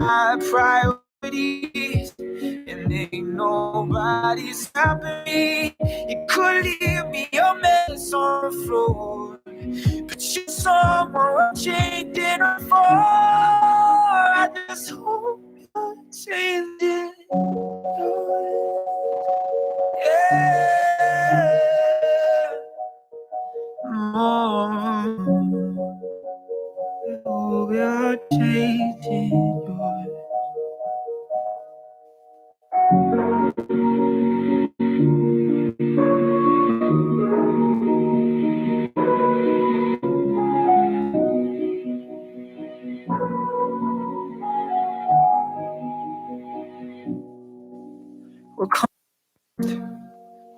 my priorities, and ain't nobody stopping me. You could leave me a mess on the floor, but you're someone I'm changing for. I just hope you're changing. Yeah. Oh, you're changing yours.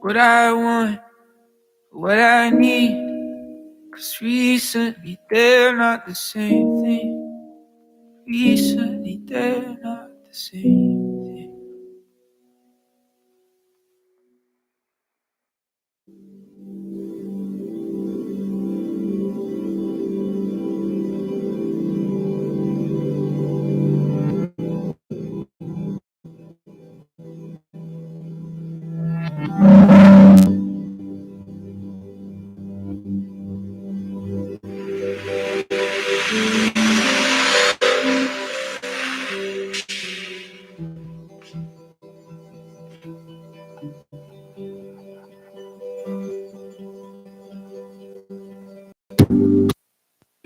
What I want, what I need, 'cause recently they're not the same thing. Recently they're not the same thing.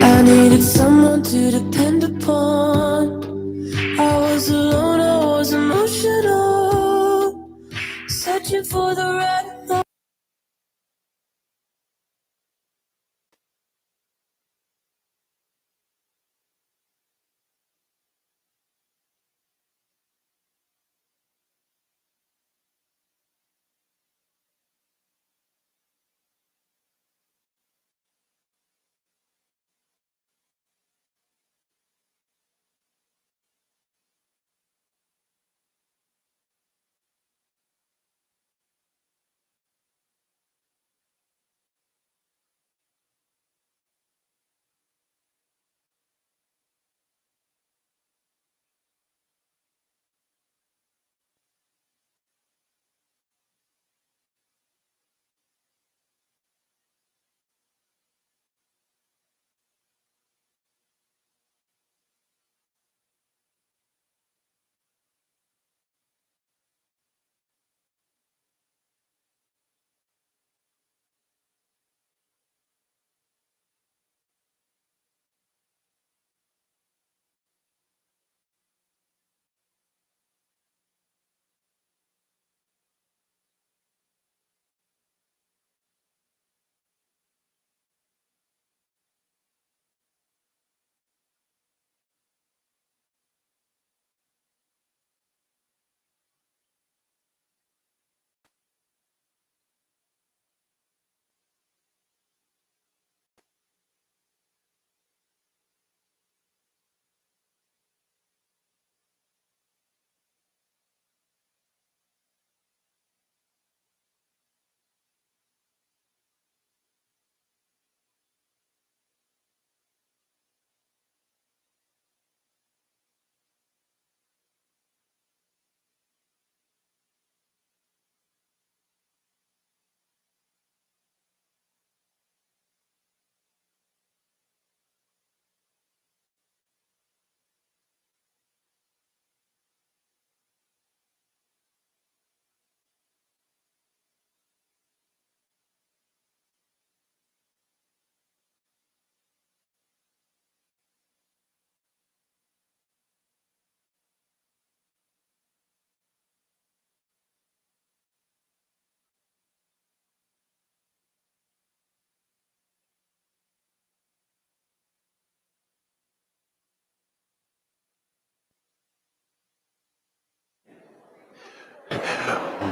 I needed someone to depend upon. I was alone, I was emotional, searching for the right love.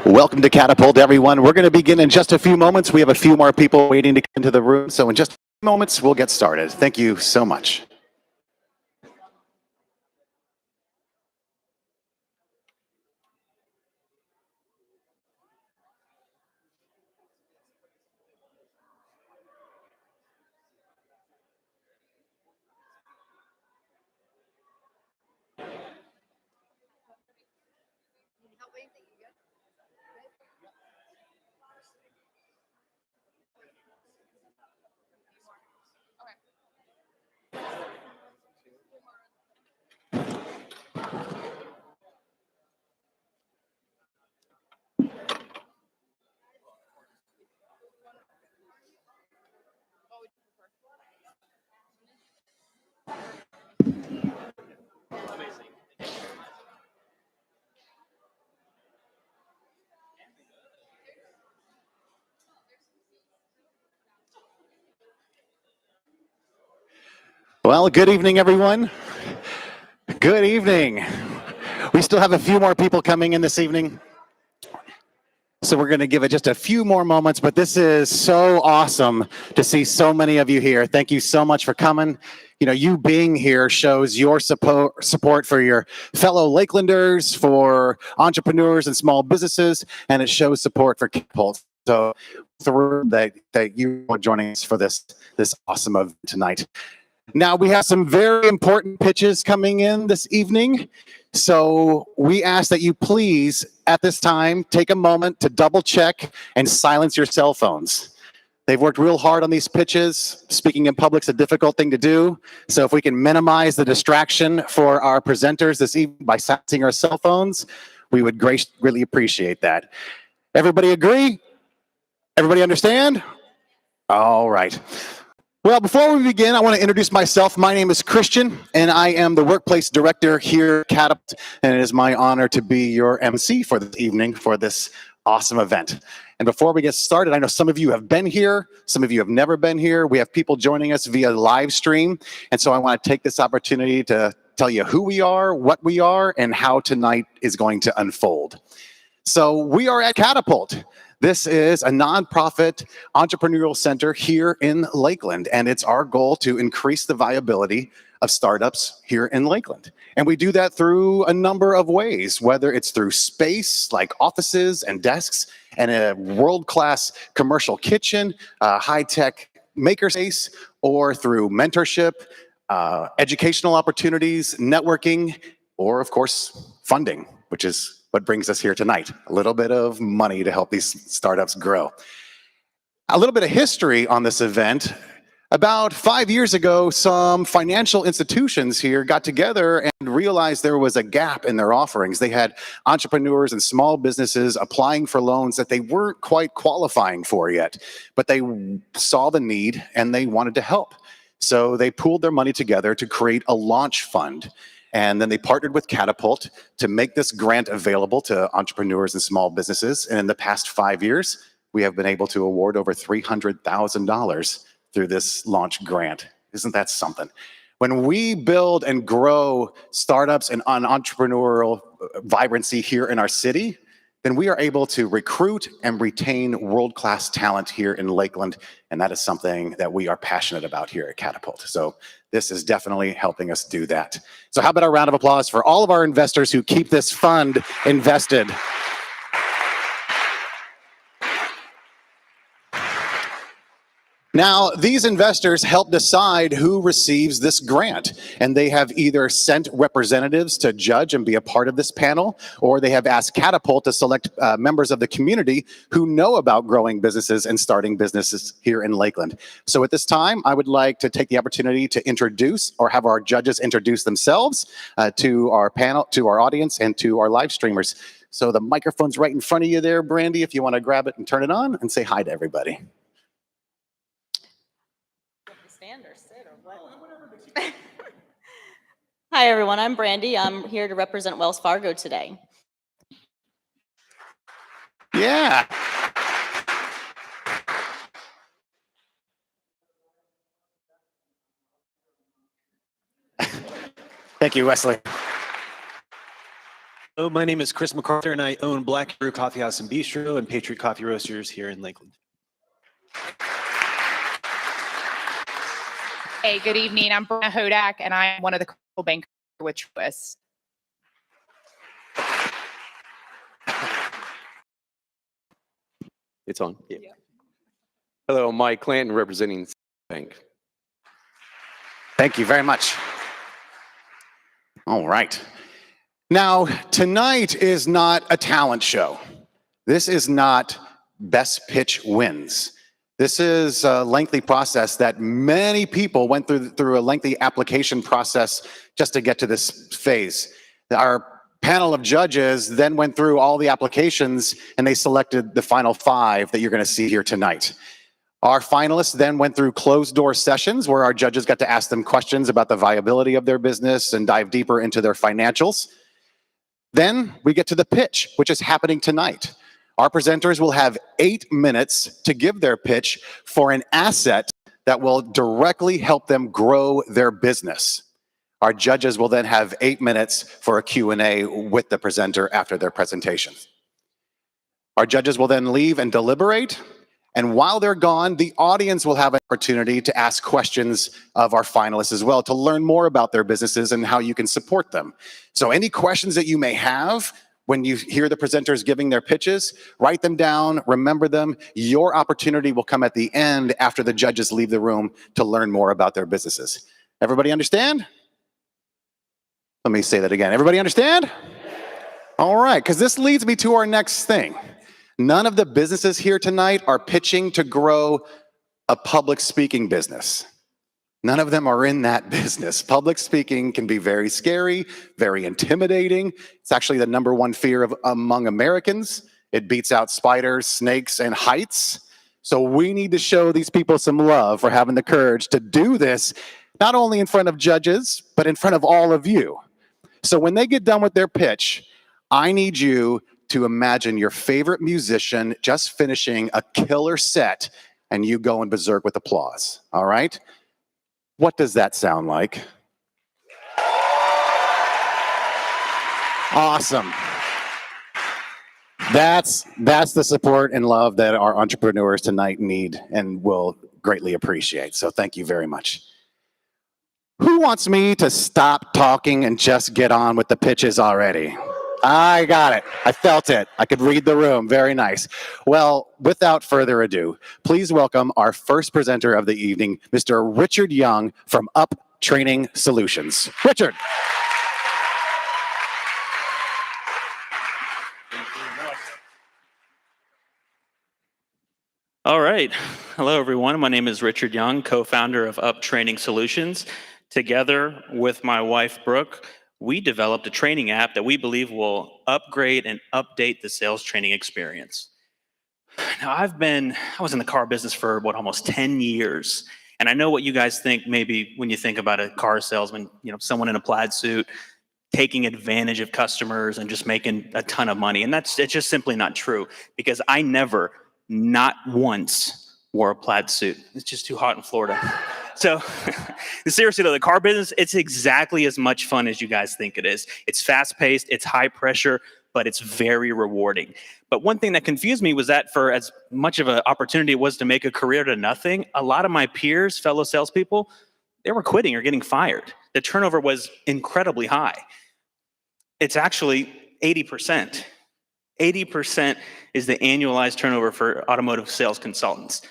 Welcome to Catapult, everyone. We're going to begin in just a few moments. We have a few more people waiting to come into the room, so in just a few moments, we'll get started. Thank you so much. Well, good evening, everyone. Good evening. We still have a few more people coming in this evening, so we're going to give it just a few more moments, but this is so awesome to see so many of you here. Thank you so much for coming. You know, you being here shows your support for your fellow Lakelanders, for entrepreneurs and small businesses, and it shows support for Catapult. So thrilled that you are joining us for this awesome event tonight. Now, we have some very important pitches coming in this evening. So we ask that you please, at this time, take a moment to double check and silence your cell phones. They've worked real hard on these pitches. Speaking in public is a difficult thing to do. So if we can minimize the distraction for our presenters this evening by silencing our cell phones, we would greatly appreciate that. Everybody agree? Everybody understand? All right. Well, before we begin, I want to introduce myself. My name is Christian, and I am the workplace director here at Catapult, and it is my honor to be your MC for this evening for this awesome event. And before we get started, I know some of you have been here, some of you have never been here. We have people joining us via live stream, and so I want to take this opportunity to tell you who we are, what we are, and how tonight is going to unfold. So we are at Catapult. This is a nonprofit entrepreneurial center here in Lakeland, and it's our goal to increase the viability of startups here in Lakeland. And we do that through a number of ways, whether it's through space like offices and desks and a world-class commercial kitchen, high-tech makerspace, or through mentorship, educational opportunities, networking, or of course, funding, which is what brings us here tonight, a little bit of money to help these startups grow. A little bit of history on this event. About 5 years ago, some financial institutions here got together and realized there was a gap in their offerings. They had entrepreneurs and small businesses applying for loans that they weren't quite qualifying for yet, but they saw the need and they wanted to help. So they pooled their money together to create a launch fund. And then they partnered with Catapult to make this grant available to entrepreneurs and small businesses. And in the past 5 years, we have been able to award over $300,000 through this launch grant. Isn't that something? When we build and grow startups and entrepreneurial vibrancy here in our city, then we are able to recruit and retain world-class talent here in Lakeland, and that is something that we are passionate about here at Catapult. So this is definitely helping us do that. So how about a round of applause for all of our investors who keep this fund invested? Now, these investors help decide who receives this grant, and they have either sent representatives to judge and be a part of this panel, or they have asked Catapult to select members of the community who know about growing businesses and starting businesses here in Lakeland. So at this time, I would like to take the opportunity to introduce or have our judges introduce themselves to our panel, to our audience, and to our live streamers. So the microphone's right in front of you there, Brandy, if you want to grab it and turn it on and say hi to everybody. Stand or sit or what? Hi, everyone. I'm Brandy. I'm here to represent Wells Fargo today. Yeah. Thank you, Wesley. Hello, my name is Chris MacArthur, and I own Black Brew Coffee House and Bistro and Patriot Coffee Roasters here in Lakeland. Hey, good evening. I'm Brenna Hodak, and I'm one of the co-bankers with Truist. It's on. Yeah. Hello, I'm Mike Clanton representing Bank. Thank you very much. All right. Now, tonight is not a talent show. This is not best pitch wins. This is a lengthy process that many people went through a lengthy application process just to get to this phase. Our panel of judges then went through all the applications and they selected the final 5 that you're going to see here tonight. Our finalists then went through closed door sessions where our judges got to ask them questions about the viability of their business and dive deeper into their financials. Then we get to the pitch, which is happening tonight. Our presenters will have 8 minutes to give their pitch for an asset that will directly help them grow their business. Our judges will then have 8 minutes for a Q&A with the presenter after their presentations. Our judges will then leave and deliberate. And while they're gone, the audience will have an opportunity to ask questions of our finalists as well, to learn more about their businesses and how you can support them. So any questions that you may have when you hear the presenters giving their pitches, write them down, remember them. Your opportunity will come at the end after the judges leave the room to learn more about their businesses. Everybody understand? Let me say that again. Everybody understand? All right, because this leads me to our next thing. None of the businesses here tonight are pitching to grow a public speaking business. None of them are in that business. Public speaking can be very scary, very intimidating. It's actually the #1 fear among Americans. It beats out spiders, snakes, and heights. So we need to show these people some love for having the courage to do this, not only in front of judges, but in front of all of you. So when they get done with their pitch, I need you to imagine your favorite musician just finishing a killer set and you going berserk with applause, all right? What does that sound like? Awesome. That's the support and love that our entrepreneurs tonight need and will greatly appreciate. So thank you very much. Who wants me to stop talking and just get on with the pitches already? I got it. I felt it. I could read the room. Very nice. Well, without further ado, please welcome our first presenter of the evening, Mr. Richard Young from Up Training Solutions. Richard. All right. Hello, everyone. My name is Richard Young, co-founder of Up Training Solutions. Together with my wife, Brooke, we developed a training app that we believe will upgrade and update the sales training experience. Now, I was in the car business for almost 10 years. And I know what you guys think maybe when you think about a car salesman, someone in a plaid suit taking advantage of customers and just making a ton of money. And it's just simply not true, because I never, not once, wore a plaid suit. It's just too hot in Florida. So seriously though, the car business, it's exactly as much fun as you guys think it is. It's fast paced, it's high pressure, but it's very rewarding. But one thing that confused me was that for as much of an opportunity it was to make a career to nothing, a lot of my peers, fellow salespeople, they were quitting or getting fired. The turnover was incredibly high. It's actually 80%. 80% is the annualized turnover for automotive sales consultants.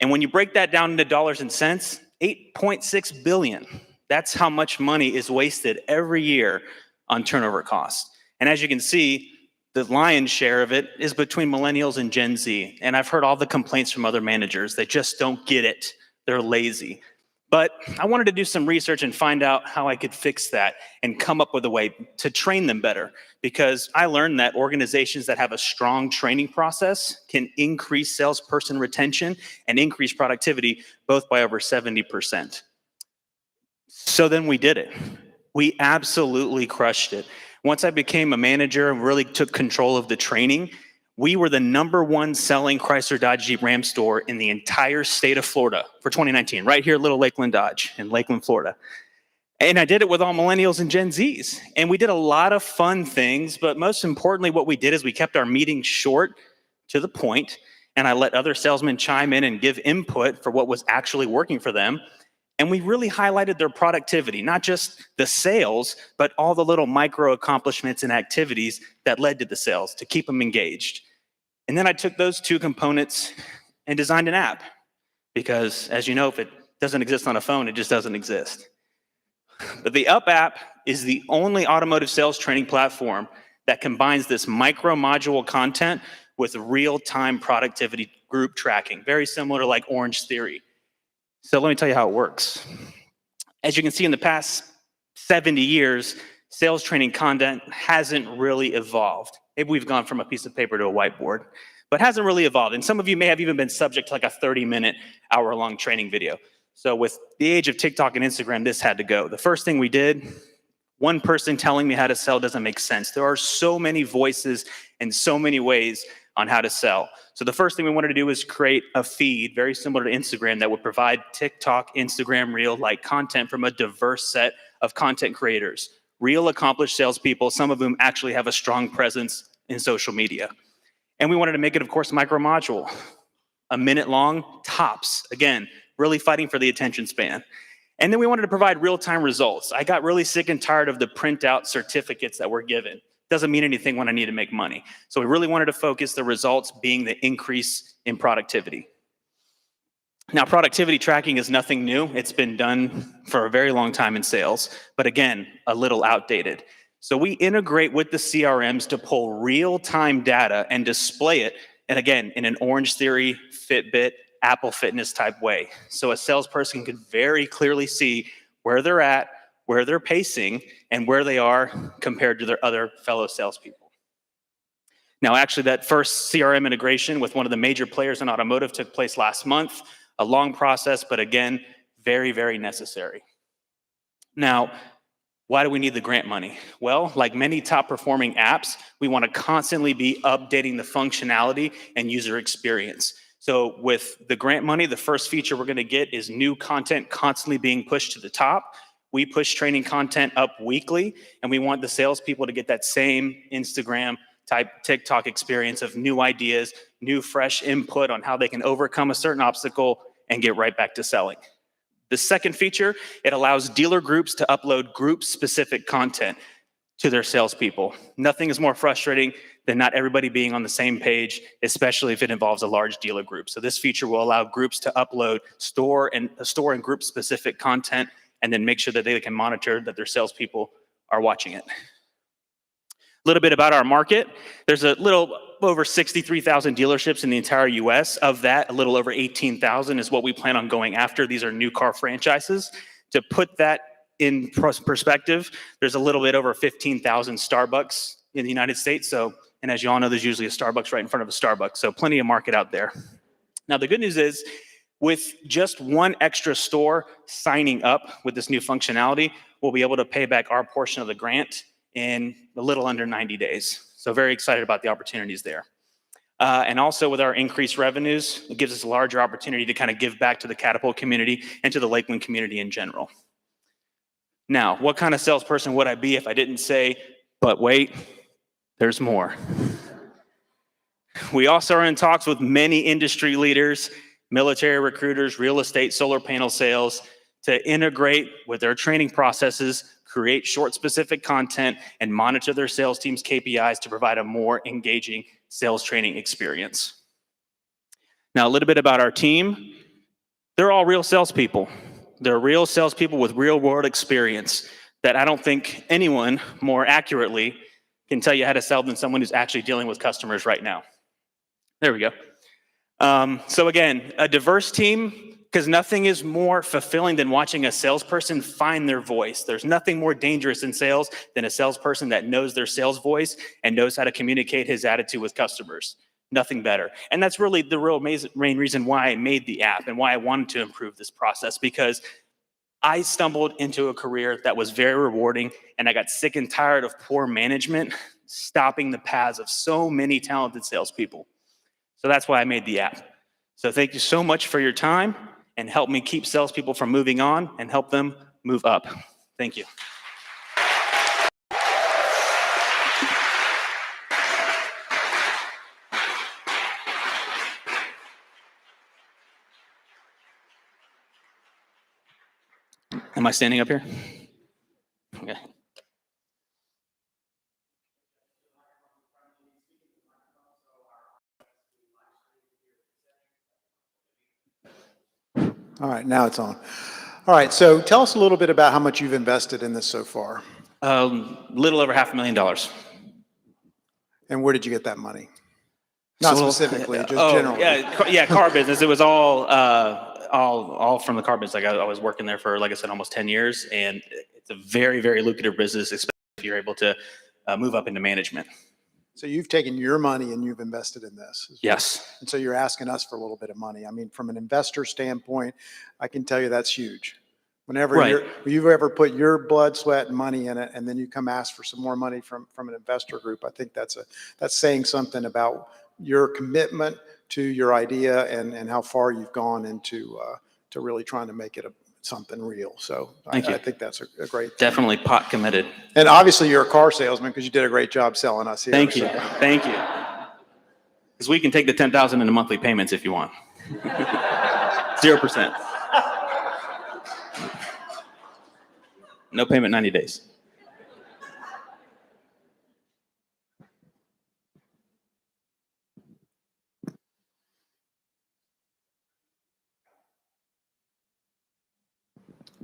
And when you break that down into dollars and cents, 8.6 billion. That's how much money is wasted every year on turnover costs. And as you can see, the lion's share of it is between millennials and Gen Z. And I've heard all the complaints from other managers. They just don't get it. They're lazy. But I wanted to do some research and find out how I could fix that and come up with a way to train them better. Because I learned that organizations that have a strong training process can increase salesperson retention and increase productivity both by over 70%. So then we did it. We absolutely crushed it. Once I became a manager and really took control of the training, we were the #1 selling Chrysler Dodge Jeep Ram store in the entire state of Florida for 2019, right here at Little Lakeland Dodge in Lakeland, Florida. And I did it with all millennials and Gen Zs. And we did a lot of fun things, but most importantly, what we did is we kept our meetings short, to the point, and I let other salesmen chime in and give input for what was actually working for them. And we really highlighted their productivity, not just the sales, but all the little micro accomplishments and activities that led to the sales to keep them engaged. And then I took those two components and designed an app, because as you know, if it doesn't exist on a phone, it just doesn't exist. But the Up app is the only automotive sales training platform that combines this micro module content with real-time productivity group tracking, very similar to like Orange Theory. So let me tell you how it works. As you can see, in the past 70 years, sales training content hasn't really evolved. Maybe we've gone from a piece of paper to a whiteboard, but hasn't really evolved. And some of you may have even been subject to like a 30-minute, hour-long training video. So with the age of TikTok and Instagram, this had to go. The first thing we did, one person telling me how to sell doesn't make sense. There are so many voices and so many ways on how to sell. So the first thing we wanted to do is create a feed very similar to Instagram that would provide TikTok, Instagram Reel-like content from a diverse set of content creators, real accomplished salespeople, some of whom actually have a strong presence in social media. And we wanted to make it, of course, micro module, a minute long, tops. Again, really fighting for the attention span. And then we wanted to provide real-time results. I got really sick and tired of the printout certificates that were given. Doesn't mean anything when I need to make money. So we really wanted to focus the results being the increase in productivity. Now, productivity tracking is nothing new. It's been done for a very long time in sales, but again, a little outdated. So we integrate with the CRMs to pull real-time data and display it, and again, in an Orange Theory, Fitbit, Apple Fitness type way. So a salesperson can very clearly see where they're at, where they're pacing, and where they are compared to their other fellow salespeople. Now, actually, that first CRM integration with one of the major players in automotive took place last month. A long process, but again, very, very necessary. Now, why do we need the grant money? Well, like many top performing apps, we want to constantly be updating the functionality and user experience. So with the grant money, the first feature we're going to get is new content constantly being pushed to the top. We push training content up weekly, and we want the salespeople to get that same Instagram type TikTok experience of new ideas, new fresh input on how they can overcome a certain obstacle and get right back to selling. The second feature, it allows dealer groups to upload group-specific content to their salespeople. Nothing is more frustrating than not everybody being on the same page, especially if it involves a large dealer group. So this feature will allow groups to upload store and group-specific content, and then make sure that they can monitor that their salespeople are watching it. A little bit about our market. There's a little over 63,000 dealerships in the entire US. Of that, a little over 18,000 is what we plan on going after. These are new car franchises. To put that in perspective, there's a little bit over 15,000 Starbucks in the United States. So, and as you all know, there's usually a Starbucks right in front of a Starbucks. So plenty of market out there. Now, the good news is, with just one extra store signing up with this new functionality, we'll be able to pay back our portion of the grant in a little under 90 days. So very excited about the opportunities there. And also with our increased revenues, it gives us a larger opportunity to kind of give back to the Catapult community and to the Lakeland community in general. Now, what kind of salesperson would I be if I didn't say, but wait, there's more. We also are in talks with many industry leaders, military recruiters, real estate, solar panel sales, to integrate with their training processes, create short specific content, and monitor their sales team's KPIs to provide a more engaging sales training experience. Now, a little bit about our team. They're all real salespeople. They're real salespeople with real world experience that I don't think anyone more accurately can tell you how to sell than someone who's actually dealing with customers right now. There we go. So again, a diverse team, because nothing is more fulfilling than watching a salesperson find their voice. There's nothing more dangerous in sales than a salesperson that knows their sales voice and knows how to communicate his attitude with customers. Nothing better. And that's really the real main reason why I made the app and why I wanted to improve this process, because I stumbled into a career that was very rewarding, and I got sick and tired of poor management stopping the paths of so many talented salespeople. So that's why I made the app. So thank you so much for your time, and help me keep salespeople from moving on and help them move up. Thank you. Am I standing up here? Okay. All right, now it's on. All right, so tell us a little bit about how much you've invested in this so far, Little over $500,000. and where did you get that money? Not So, specifically, just oh, generally. yeah, car business. It was all from the car business. Like I was working there for, like I said, almost 10 years, and it's a very, very lucrative business, especially if you're able to move up into management. So you've taken your money and you've invested in this. Yes. And so you're asking us for a little bit of money. I mean, from an investor standpoint, I can tell you that's huge. Whenever Right. you've ever put your blood, sweat, and money in it, and then you come ask for some more money from an investor group, I think that's saying something about your commitment to your idea and how far you've gone into to really trying to make it something real. So I think that's a great thing. Definitely pot committed. And obviously you're a car salesman because you did a great job selling us here. Thank you. So. Thank you. Because we can take the 10,000 into monthly payments if you want. 0%. No payment, 90 days.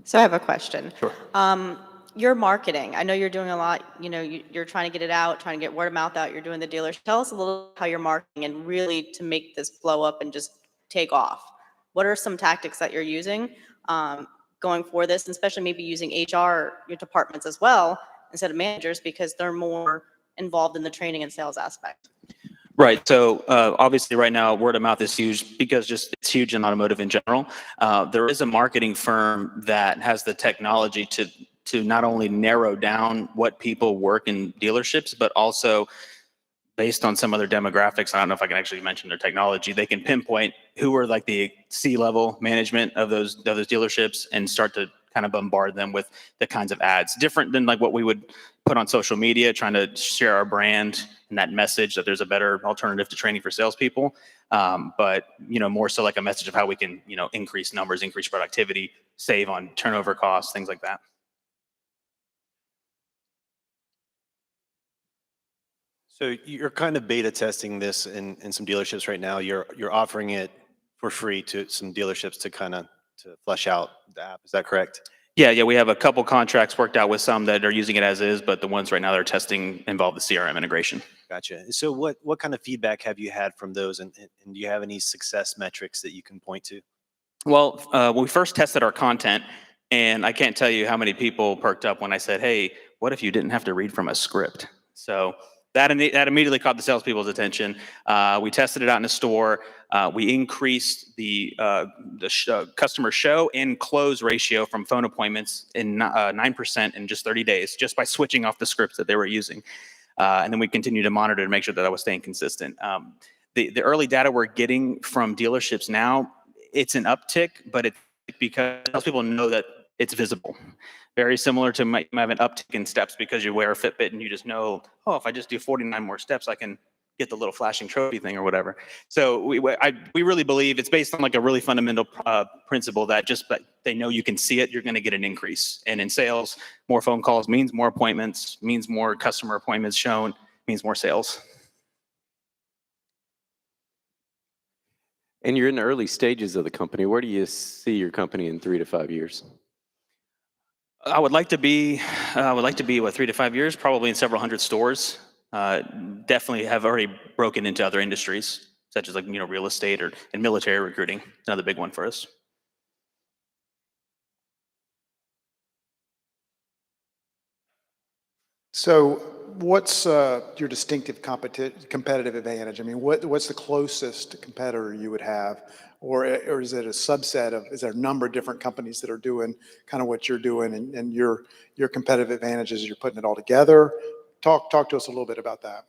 So I have a question. Sure. Your marketing, I know you're doing a lot, you're trying to get it out, trying to get word of mouth out, you're doing the dealers. Tell us a little how you're marketing and really to make this blow up and just take off. What are some tactics that you're using going for this, and especially maybe using HR, your departments as well, instead of managers, because they're more involved in the training and sales aspect? Right. So obviously right now word of mouth is huge because just it's huge in automotive in general. There is a marketing firm that has the technology to not only narrow down what people work in dealerships, but also based on some other demographics. I don't know if I can actually mention their technology. They can pinpoint who are like the C-level management of those dealerships and start to kind of bombard them with the kinds of ads, different than like what we would put on social media, trying to share our brand and that message that there's a better alternative to training for salespeople. But more so like a message of how we can increase numbers, increase productivity, save on turnover costs, things like that. So you're kind of beta testing this in some dealerships right now. You're offering it for free to some dealerships to kind of to flesh out the app. Is that correct? Yeah, we have a couple contracts worked out with some that are using it as is, but the ones right now that are testing involve the CRM integration. Gotcha. So what kind of feedback have you had from those, and do you have any success metrics that you can point to? Well, when we first tested our content, and I can't tell you how many people perked up when I said, "Hey, what if you didn't have to read from a script?" So that immediately caught the salespeople's attention. We tested it out in a store. We increased the customer show and close ratio from phone appointments in 9% in just 30 days, just by switching off the scripts that they were using. And then we continue to monitor to make sure that I was staying consistent. The early data we're getting from dealerships now, it's an uptick, but it's because people know that it's visible. Very similar to might have an uptick in steps because you wear a Fitbit and you just know, oh, if I just do 49 more steps, I can get the little flashing trophy thing or whatever. So we really believe it's based on like a really fundamental principle that just they know you can see it, you're going to get an increase. And in sales, more phone calls means more appointments, means more customer appointments shown, means more sales. And you're in the early stages of the company. Where do you see your company in 3 to 5 years? I would like to be, 3 to 5 years, probably in several hundred stores. Definitely have already broken into other industries, such as real estate and military recruiting. Another big one for us. So what's your distinctive competitive advantage? I mean, what's the closest competitor you would have? Or is it a subset of, is there a number of different companies that are doing kind of what you're doing, and your competitive advantages, you're putting it all together? Talk to us a little bit about that.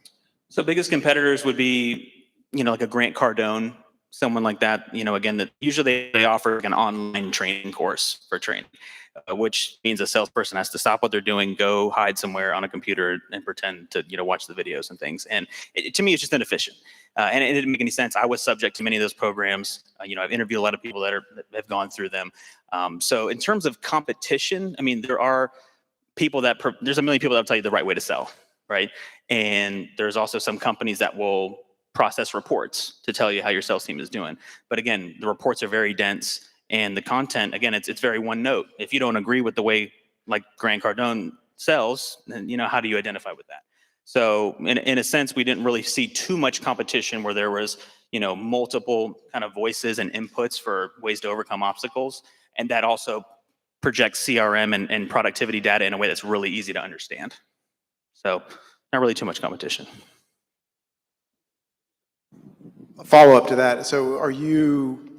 So biggest competitors would be, like a Grant Cardone, someone like that, again, that usually they offer an online training course for training, which means a salesperson has to stop what they're doing, go hide somewhere on a computer and pretend to, watch the videos and things. And to me, it's just inefficient. And it didn't make any sense. I was subject to many of those programs. I've interviewed a lot of people that have gone through them. So in terms of competition, I mean, there are people there's a million people that will tell you the right way to sell, right? And there's also some companies that will process reports to tell you how your sales team is doing. But again, the reports are very dense And the content, again, it's very one note. If you don't agree with the way like Grant Cardone sells, then, how do you identify with that? So in a sense, we didn't really see too much competition where there was, multiple kind of voices and inputs for ways to overcome obstacles. And that also projects CRM and productivity data in a way that's really easy to understand. So not really too much competition. A follow-up to that. So are you,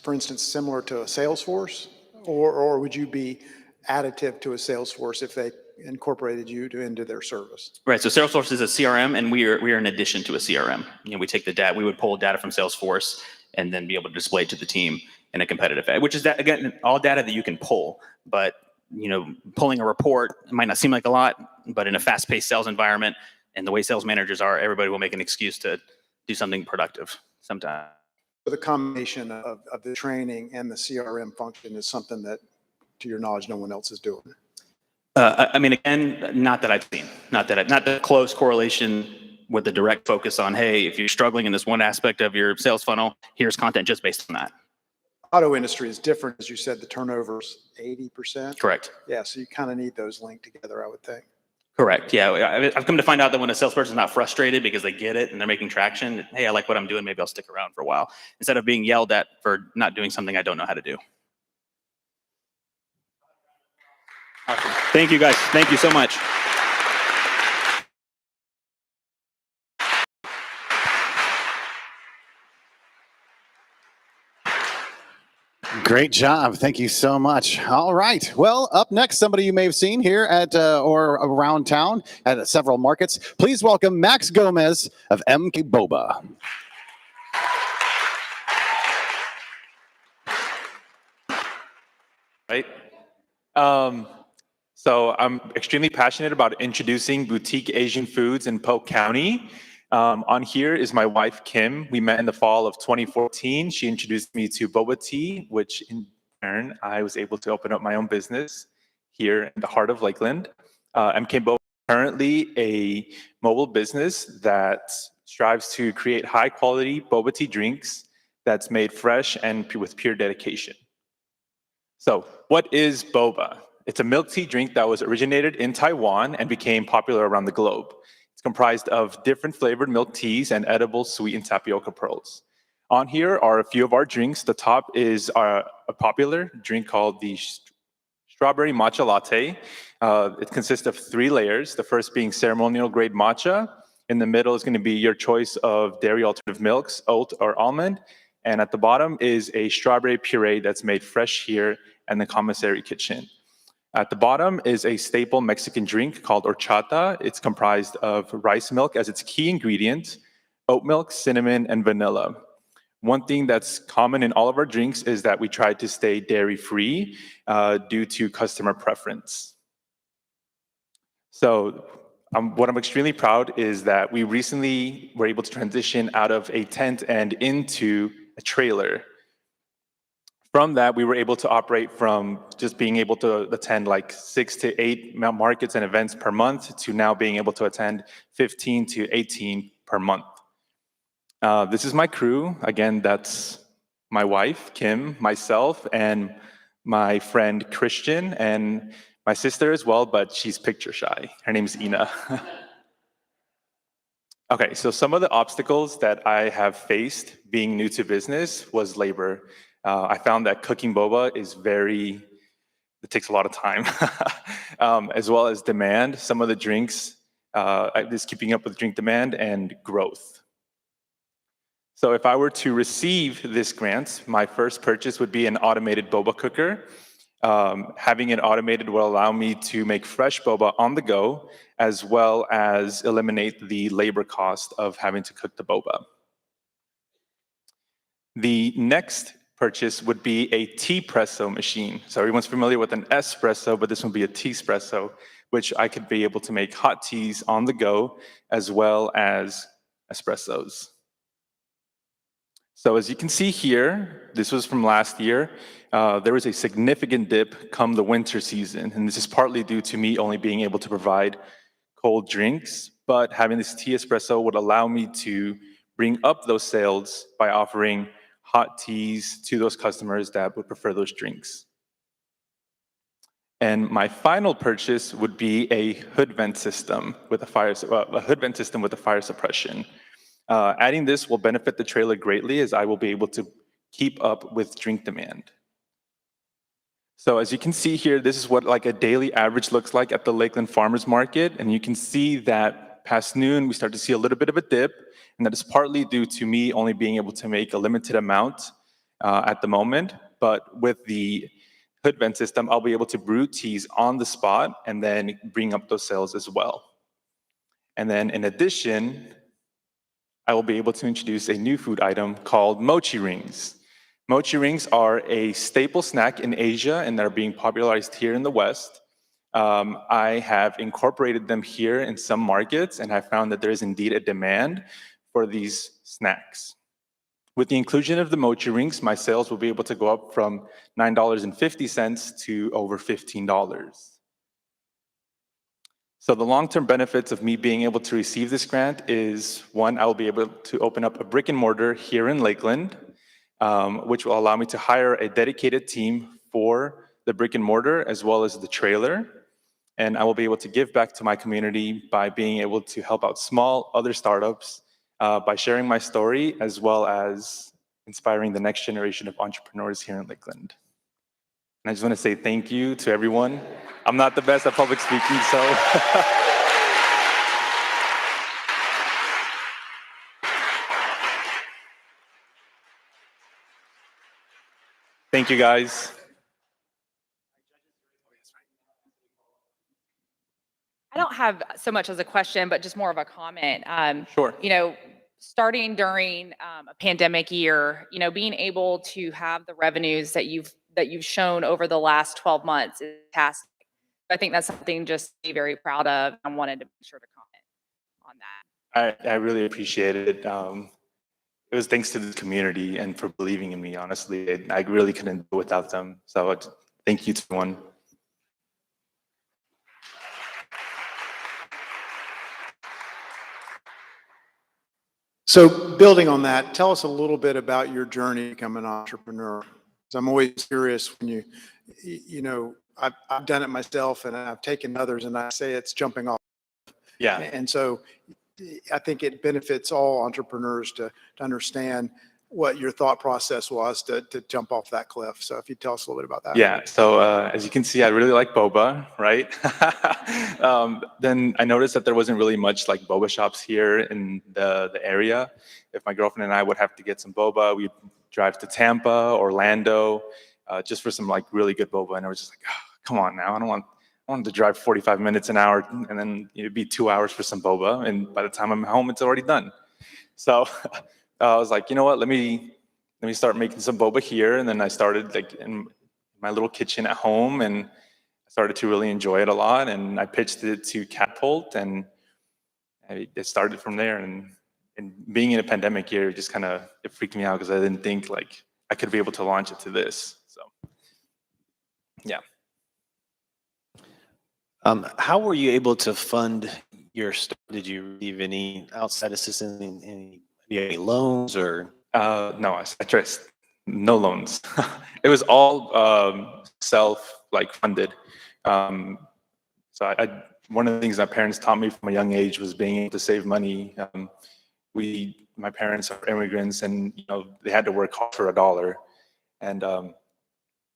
for instance, similar to a Salesforce, or would you be additive to a Salesforce if they incorporated you into their service? Right. So Salesforce is a CRM, and we are in addition to a CRM. We take the data. We would pull data from Salesforce and then be able to display it to the team in a competitive edge, which is that, again, all data that you can pull. But pulling a report might not seem like a lot, but in a fast-paced sales environment and the way sales managers are, everybody will make an excuse to do something productive sometimes. The combination of the training and the CRM function is something that, to your knowledge, no one else is doing. I mean, again, not that I've seen, not the close correlation with the direct focus on, hey, if you're struggling in this one aspect of your sales funnel, here's content just based on that. Auto industry is different, as you said. The turnover's 80%. Correct. Yeah, so you kind of need those linked together, I would think. Correct. Yeah, I've come to find out that when a salesperson's not frustrated because they get it and they're making traction, hey, I like what I'm doing, maybe I'll stick around for a while, instead of being yelled at for not doing something I don't know how to do. Awesome. Thank you, guys. Thank you so much. Great job. Thank you so much. All right. Well, up next, somebody you may have seen here at or around town at several markets. Please welcome Max Gomez of MK Boba. Right. So I'm extremely passionate about introducing boutique Asian foods in Polk County. On here is my wife, Kim. We met in the fall of 2014. She introduced me to boba tea, which in turn, I was able to open up my own business here in the heart of Lakeland. MK Boba is currently a mobile business that strives to create high quality boba tea drinks that's made fresh and with pure dedication. So what is boba? It's a milk tea drink that was originated in Taiwan and became popular around the globe. It's comprised of different flavored milk teas and edible sweetened tapioca pearls. On here are a few of our drinks. The top is a popular drink called the strawberry matcha latte. It consists of 3 layers, the first being ceremonial grade matcha. In the middle is going to be your choice of dairy alternative milks, oat or almond. And at the bottom is a strawberry puree that's made fresh here in the commissary kitchen. At the bottom is a staple Mexican drink called horchata. It's comprised of rice milk as its key ingredient, oat milk, cinnamon, and vanilla. One thing that's common in all of our drinks is that we try to stay dairy-free due to customer preference. So what I'm extremely proud is that we recently were able to transition out of a tent and into a trailer. From that, we were able to operate from just being able to attend like 6 to 8 markets and events per month to now being able to attend 15 to 18 per month. This is my crew. Again, that's my wife, Kim, myself, and my friend, Christian, and my sister as well, but she's picture shy. Her name's Ina. Okay, so some of the obstacles that I have faced being new to business was labor. I found that cooking boba is it takes a lot of time, as well as demand. Some of the drinks, is keeping up with drink demand and growth. So if I were to receive this grant, my first purchase would be an automated boba cooker. Having it automated will allow me to make fresh boba on the go, as well as eliminate the labor cost of having to cook the boba. The next purchase would be a tea-presso machine. So everyone's familiar with an espresso, but this would be a tea-espresso, which I could be able to make hot teas on the go, as well as espressos. So as you can see here, this was from last year, there was a significant dip come the winter season, and this is partly due to me only being able to provide cold drinks, but having this tea espresso would allow me to bring up those sales by offering hot teas to those customers that would prefer those drinks. And my final purchase would be a hood vent system with a fire suppression. Adding this will benefit the trailer greatly, as I will be able to keep up with drink demand. So as you can see here, this is what like a daily average looks like at the Lakeland Farmers Market. And you can see that past noon, we start to see a little bit of a dip. And that is partly due to me only being able to make a limited amount at the moment. But with the hood vent system, I'll be able to brew teas on the spot and then bring up those sales as well. And then in addition, I will be able to introduce a new food item called mochi rings. Mochi rings are a staple snack in Asia and they're being popularized here in the West. I have incorporated them here in some markets and I found that there is indeed a demand for these snacks. With the inclusion of the mochi rings, my sales will be able to go up from $9.50 to over $15. So the long-term benefits of me being able to receive this grant is, one, I will be able to open up a brick and mortar here in Lakeland, which will allow me to hire a dedicated team for the brick and mortar as well as the trailer. And I will be able to give back to my community by being able to help out small other startups by sharing my story as well as inspiring the next generation of entrepreneurs here in Lakeland. And I just want to say thank you to everyone. I'm not the best at public speaking, so. Thank you, guys. I don't have so much as a question, but just more of a comment. Sure. You know, starting during a pandemic year, you know, being able to have the revenues that you've shown over the last 12 months is fantastic. I think that's something just to be very proud of. I wanted to be sure to comment on that. I really appreciate it. It was thanks to the community and for believing in me, honestly. I really couldn't do it without them. So thank you to everyone. So building on that, tell us a little bit about your journey to become an entrepreneur. 'Cause I'm always curious when you know, I've done it myself and I've taken others and I say it's jumping off. Yeah. And so I think it benefits all entrepreneurs to understand what your thought process was to jump off that cliff. So if you tell us a little bit about that. Yeah, so as you can see, I really like boba, right? Then I noticed that there wasn't really much like boba shops here in the area. If my girlfriend and I would have to get some boba, we'd drive to Tampa, Orlando, just for some like really good boba. And I was just like, oh, come on now, I wanted to drive 45 minutes an hour and then it'd be 2 hours for some boba. And by the time I'm home, it's already done. So I was like, you know what, let me start making some boba here. And then I started like in my little kitchen at home and I started to really enjoy it a lot. And I pitched it to Catapult and it started from there. And being in a pandemic year, just kind of, it freaked me out because I didn't think like I could be able to launch it to this. So, yeah. How were you able to fund your start? Did you receive any outside assistance, any loans or? No, I traced no loans. It was all self-funded. So one of the things my parents taught me from a young age was being able to save money. My parents are immigrants, and they had to work hard for $1, and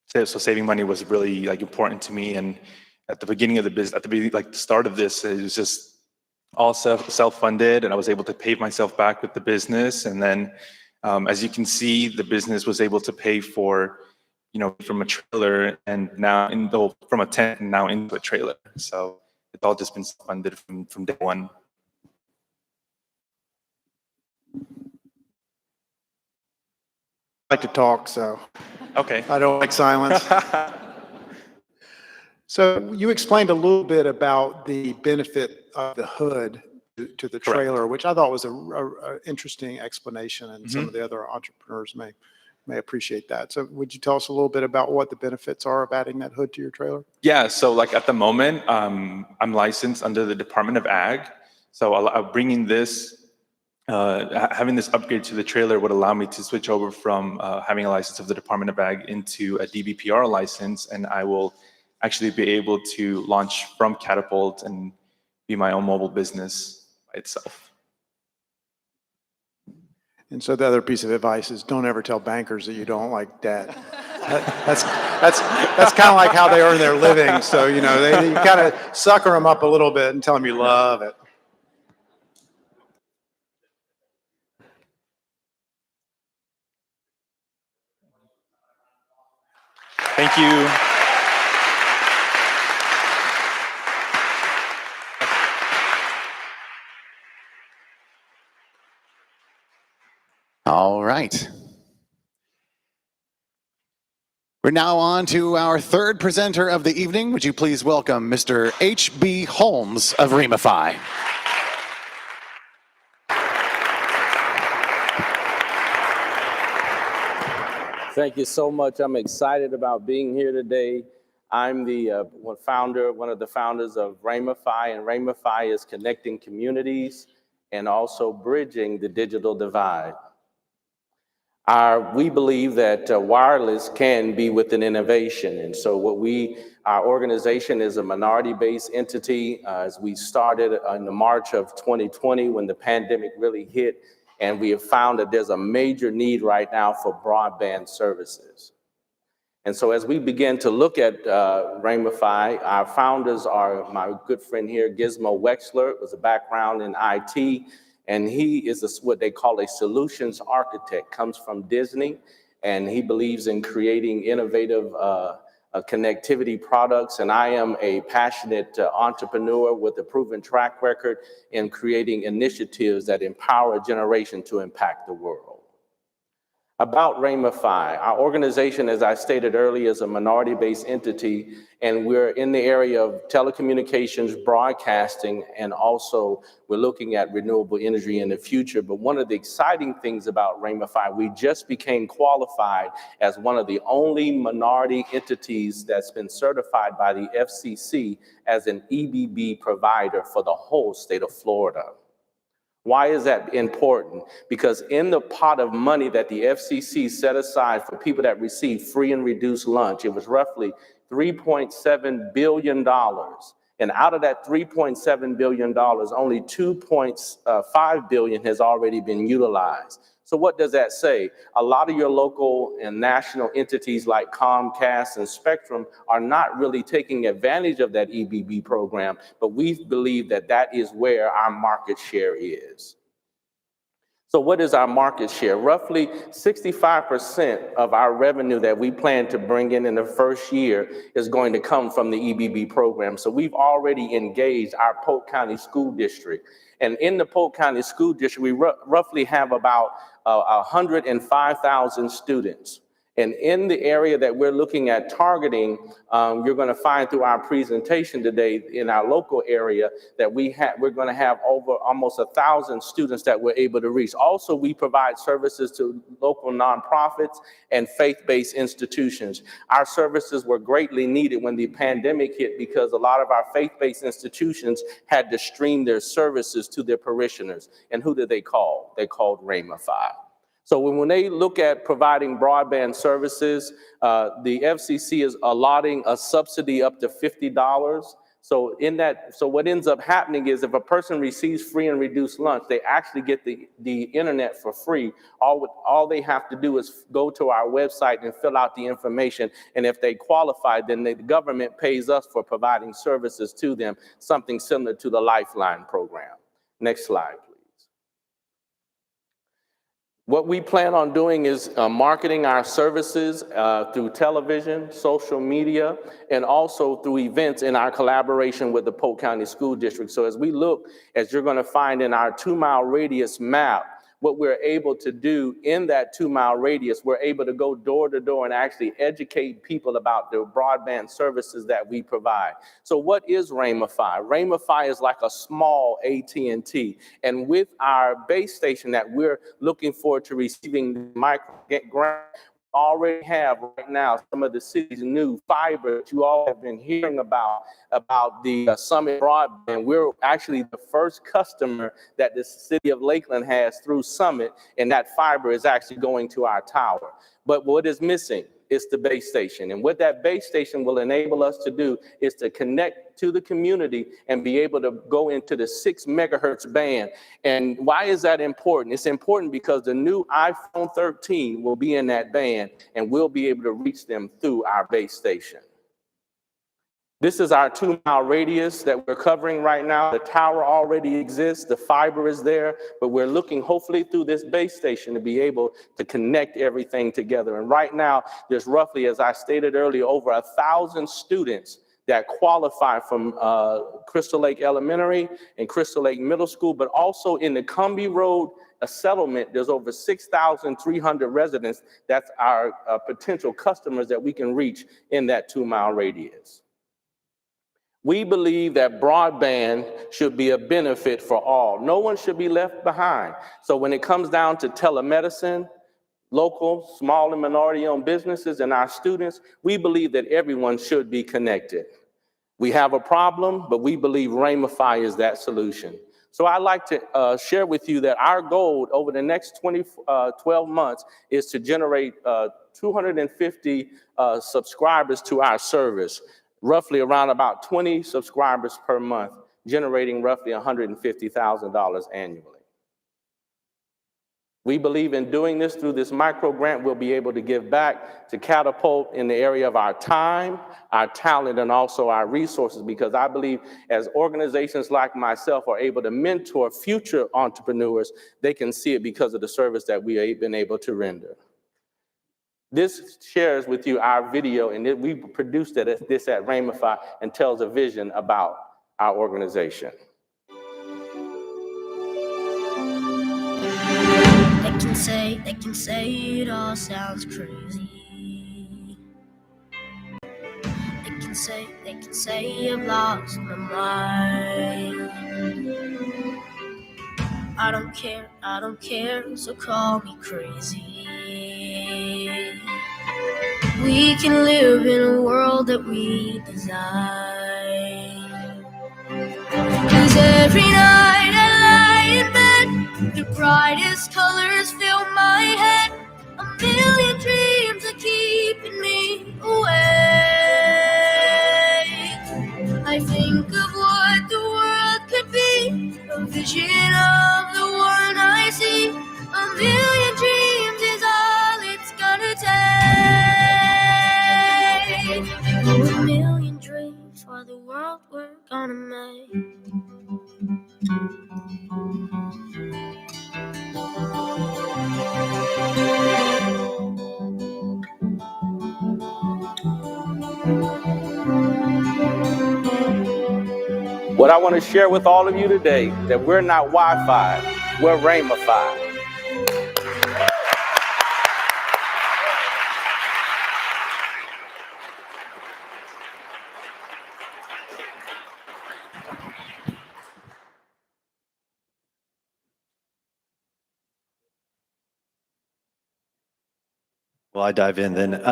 so saving money was really like important to me. And at the beginning of the business, the start of this, it was just all self-funded, and I was able to pay myself back with the business. And then, as you can see, the business was able to pay for, from a trailer and now from a tent and now into a trailer. So it's all just been funded from day one. I like to talk, so Okay. I don't like silence. So you explained a little bit about the benefit of the hood to the trailer, which I thought was a interesting explanation, and some of the other entrepreneurs may appreciate that. So would you tell us a little bit about what the benefits are of adding that hood to your trailer? Yeah, so like at the moment, I'm licensed under the Department of Ag. So bringing this having this upgrade to the trailer would allow me to switch over from having a license of the Department of Ag into a DBPR license, and I will actually be able to launch from Catapult and be my own mobile business by itself. And so the other piece of advice is don't ever tell bankers that you don't like debt. That's kind of like how they earn their living. So, you know, you kind of sucker them up a little bit and tell them you love it. Thank you. All right. We're now on to our third presenter of the evening. Would you please welcome Mr. H.B. Holmes of Remify. Thank you so much. I'm excited about being here today. I'm the one of the founders of Remify, and Remify is connecting communities and also bridging the digital divide. We believe that wireless can be with an innovation. And so our organization is a minority-based entity as we started in the March of 2020 when the pandemic really hit. And we have found that there's a major need right now for broadband services. And so as we begin to look at Remify, our founders are my good friend here, Gizmo Wexler, was a background in IT. And he is what they call a solutions architect, comes from Disney, and he believes in creating innovative connectivity products. And I am a passionate entrepreneur with a proven track record in creating initiatives that empower a generation to impact the world. About Remify, our organization, as I stated earlier, is a minority-based entity, and we're in the area of telecommunications, broadcasting, and also we're looking at renewable energy in the future. But one of the exciting things about Remify, we just became qualified as one of the only minority entities that's been certified by the FCC as an EBB provider for the whole state of Florida. Why is that important? Because in the pot of money that the FCC set aside for people that receive free and reduced lunch, it was roughly $3.7 billion. And out of that $3.7 billion, only $2.5 billion has already been utilized. So what does that say? A lot of your local and national entities like Comcast and Spectrum are not really taking advantage of that EBB program, but we believe that that is where our market share is. So what is our market share? Roughly 65% of our revenue that we plan to bring in the first year is going to come from the EBB program. So we've already engaged our Polk County School District. And in the Polk County School District, we roughly have about 105,000 students. And in the area that we're looking at targeting, you're going to find through our presentation today in our local area that we're going to have over almost 1,000 students that we're able to reach. Also, we provide services to local nonprofits and faith-based institutions. Our services were greatly needed when the pandemic hit because a lot of our faith-based institutions had to stream their services to their parishioners. And who did they call? They called Remify. So when they look at providing broadband services, the FCC is allotting a subsidy up to $50. So what ends up happening is if a person receives free and reduced lunch, they actually get the internet for free. All they have to do is go to our website and fill out the information. And if they qualify, then the government pays us for providing services to them, something similar to the Lifeline program. Next slide, please. What we plan on doing is marketing our services through television, social media, and also through events in our collaboration with the Polk County School District. So as you're going to find in our 2-mile radius map, what we're able to do in that 2-mile radius, we're able to go door to door and actually educate people about the broadband services that we provide. So what is Remify? Remify is like a small AT&T. And with our base station that we're looking forward to receiving micro grant, already have right now some of the city's new fiber that you all have been hearing about the Summit Broadband. We're actually the first customer that the city of Lakeland has through Summit, and that fiber is actually going to our tower. But what is missing is the base station. And what that base station will enable us to do is to connect to the community and be able to go into the 6 megahertz band. And why is that important? It's important because the new iPhone 13 will be in that band, and we'll be able to reach them through our base station. This is our 2-mile radius that we're covering right now. The tower already exists, the fiber is there, but we're looking hopefully through this base station to be able to connect everything together. And right now, there's roughly, as I stated earlier, over 1,000 students that qualify from Crystal Lake Elementary and Crystal Lake Middle School, but also in the Cumbie Road settlement, there's over 6,300 residents. That's our potential customers that we can reach in that 2-mile radius. We believe that broadband should be a benefit for all. No one should be left behind. So when it comes down to telemedicine, local, small and minority-owned businesses, and our students, we believe that everyone should be connected. We have a problem, but we believe Ramify is that solution. So I'd like to share with you that our goal over the next 12 months is to generate 250 subscribers to our service. Roughly around about 20 subscribers per month, generating roughly $150,000 annually. We believe in doing this through this micro grant, we'll be able to give back to Catapult in the area of our time, our talent, and also our resources, because I believe as organizations like myself are able to mentor future entrepreneurs, they can see it because of the service that we have been able to render. This shares with you our video, and we produced this at Ramify, and tells a vision about our organization. They can say it all sounds crazy. They can say I've lost my mind. I don't care, so call me crazy. We can live in a world that we design. 'Cause every night I lie in bed, the brightest colors fill my head. A million dreams are keeping me awake. I think of what the world could be, a vision of the one I see. A million dreams is all it's gonna take. Oh, a million dreams for the world we're gonna make. What I want to share with all of you today, that we're not Wi-Fi, we're Ramify. Well, I dive in then.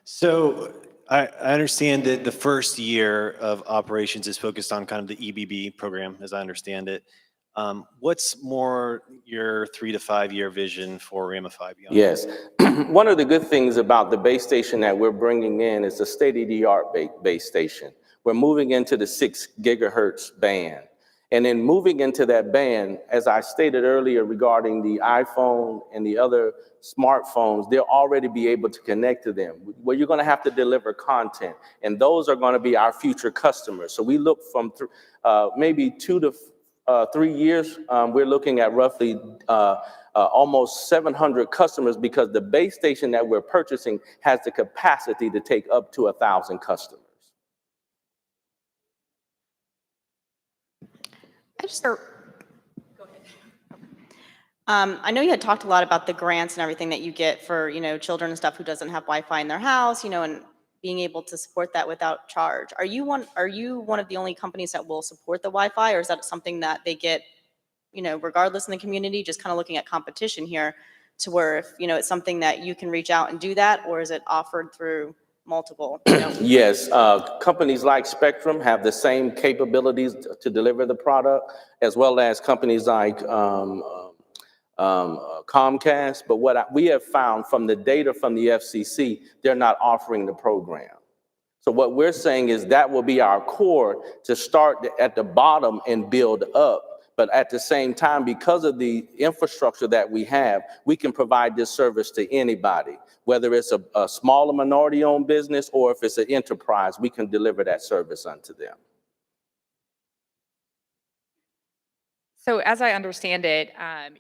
So I understand that the first year of operations is focused on kind of the EBB program, as I understand it. What's more your 3 to 5 year vision for Ramify beyond? Yes. One of the good things about the base station that we're bringing in is a state-of-the-art base station. We're moving into the 6 gigahertz band. And in moving into that band, as I stated earlier regarding the iPhone and the other smartphones, they'll already be able to connect to them. Well, you're going to have to deliver content, and those are going to be our future customers. So we look from maybe 2 to 3 years, we're looking at roughly almost 700 customers, because the base station that we're purchasing has the capacity to take up to 1,000 customers. I know you had talked a lot about the grants and everything that you get for, children and stuff who doesn't have Wi-Fi in their house, and being able to support that without charge. Are you one of the only companies that will support the Wi-Fi, or is that something that they get, regardless in the community, just kind of looking at competition here to where if, it's something that you can reach out and do that, or is it offered through multiple? Yes, companies like Spectrum have the same capabilities to deliver the product, as well as companies like Comcast. But what we have found from the data from the FCC, they're not offering the program. So what we're saying is that will be our core to start at the bottom and build up. But at the same time, because of the infrastructure that we have, we can provide this service to anybody, whether it's a smaller minority-owned business or if it's an enterprise, we can deliver that service unto them. So as I understand it,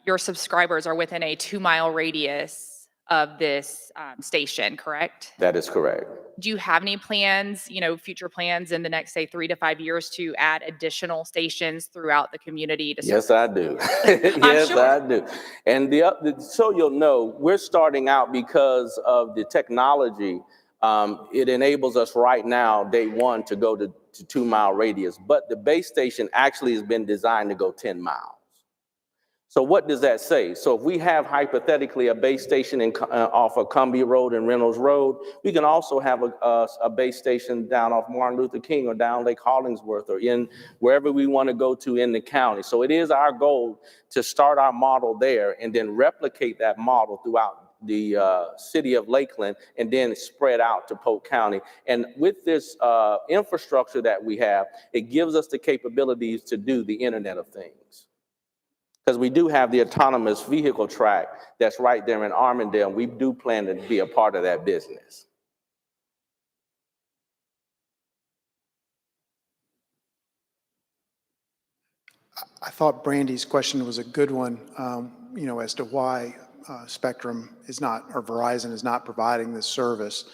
your subscribers are within a 2-mile radius of this station, correct? That is correct. Do you have any plans, future plans in the next, say, 3 to 5 years to add additional stations throughout the community? Yes, I do. Yes, sure. I do. And so you'll know, we're starting out because of the technology. It enables us right now, day one, to go to 2-mile radius. But the base station actually has been designed to go 10 miles. So what does that say? So if we have hypothetically a base station off of Cumbia Road and Reynolds Road, we can also have a base station down off Martin Luther King or down Lake Hollingsworth or in wherever we want to go to in the county. So it is our goal to start our model there and then replicate that model throughout the city of Lakeland and then spread out to Polk County. And with this infrastructure that we have, it gives us the capabilities to do the Internet of Things. Because we do have the autonomous vehicle track that's right there in Armandale, and we do plan to be a part of that business. I thought Brandy's question was a good one, as to why Spectrum is not, or Verizon is not providing this service.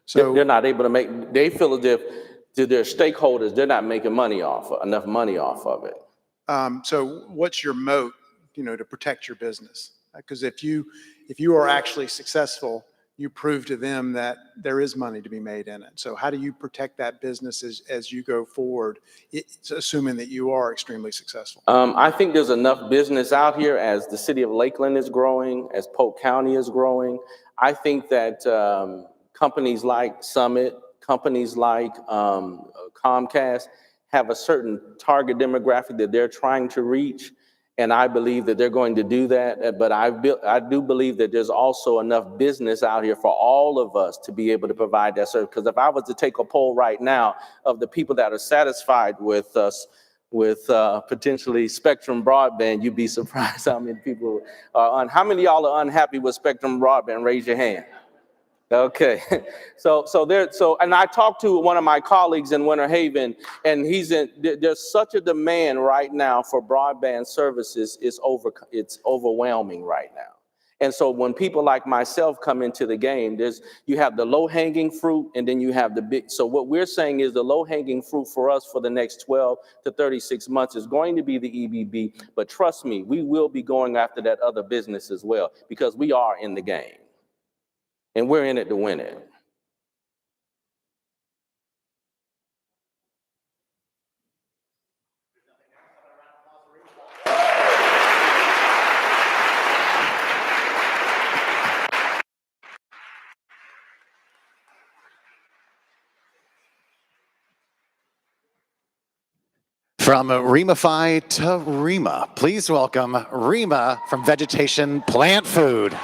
So they're not able to make, they feel as if to their stakeholders, they're not making enough money off of it. So what's your moat, to protect your business? Because if you are actually successful, you prove to them that there is money to be made in it. So how do you protect that business as you go forward, assuming that you are extremely successful? I think there's enough business out here as the city of Lakeland is growing, as Polk County is growing. I think that companies like Summit, companies like Comcast have a certain target demographic that they're trying to reach. And I believe that they're going to do that. But I do believe that there's also enough business out here for all of us to be able to provide that service. Because if I was to take a poll right now of the people that are satisfied with us, with potentially Spectrum Broadband, you'd be surprised how many people are how many of y'all are unhappy with Spectrum Broadband? Raise your hand. Okay, and I talked to one of my colleagues in Winter Haven, and there's such a demand right now for broadband services. It's overwhelming right now. And so when people like myself come into the game, you have the low-hanging fruit, and then you have the big. So what we're saying is the low-hanging fruit for us for the next 12 to 36 months is going to be the EBB. But trust me, we will be going after that other business as well, because we are in the game. And we're in it to win it. From Remify to Rima, please welcome Rima from Vegetation Plant Food.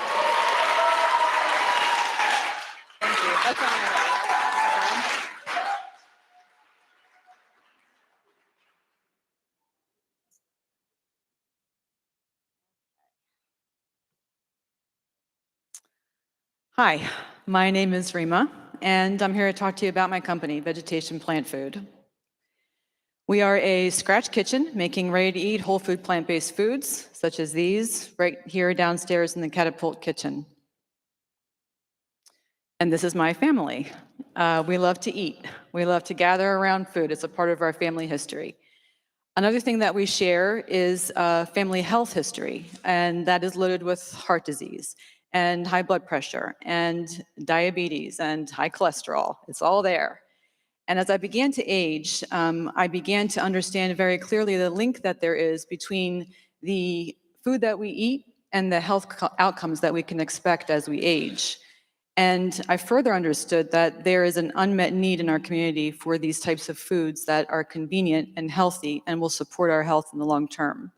Hi, my name is Rima, and I'm here to talk to you about my company, Vegetation Plant Food. We are a scratch kitchen making ready-to-eat whole food plant-based foods, such as these, right here downstairs in the Catapult kitchen. And this is my family. We love to eat. We love to gather around food. It's a part of our family history. Another thing that we share is family health history, and that is loaded with heart disease and high blood pressure and diabetes and high cholesterol. It's all there. And as I began to age, I began to understand very clearly the link that there is between the food that we eat and the health outcomes that we can expect as we age. And I further understood that there is an unmet need in our community for these types of foods that are convenient and healthy and will support our health in the long term.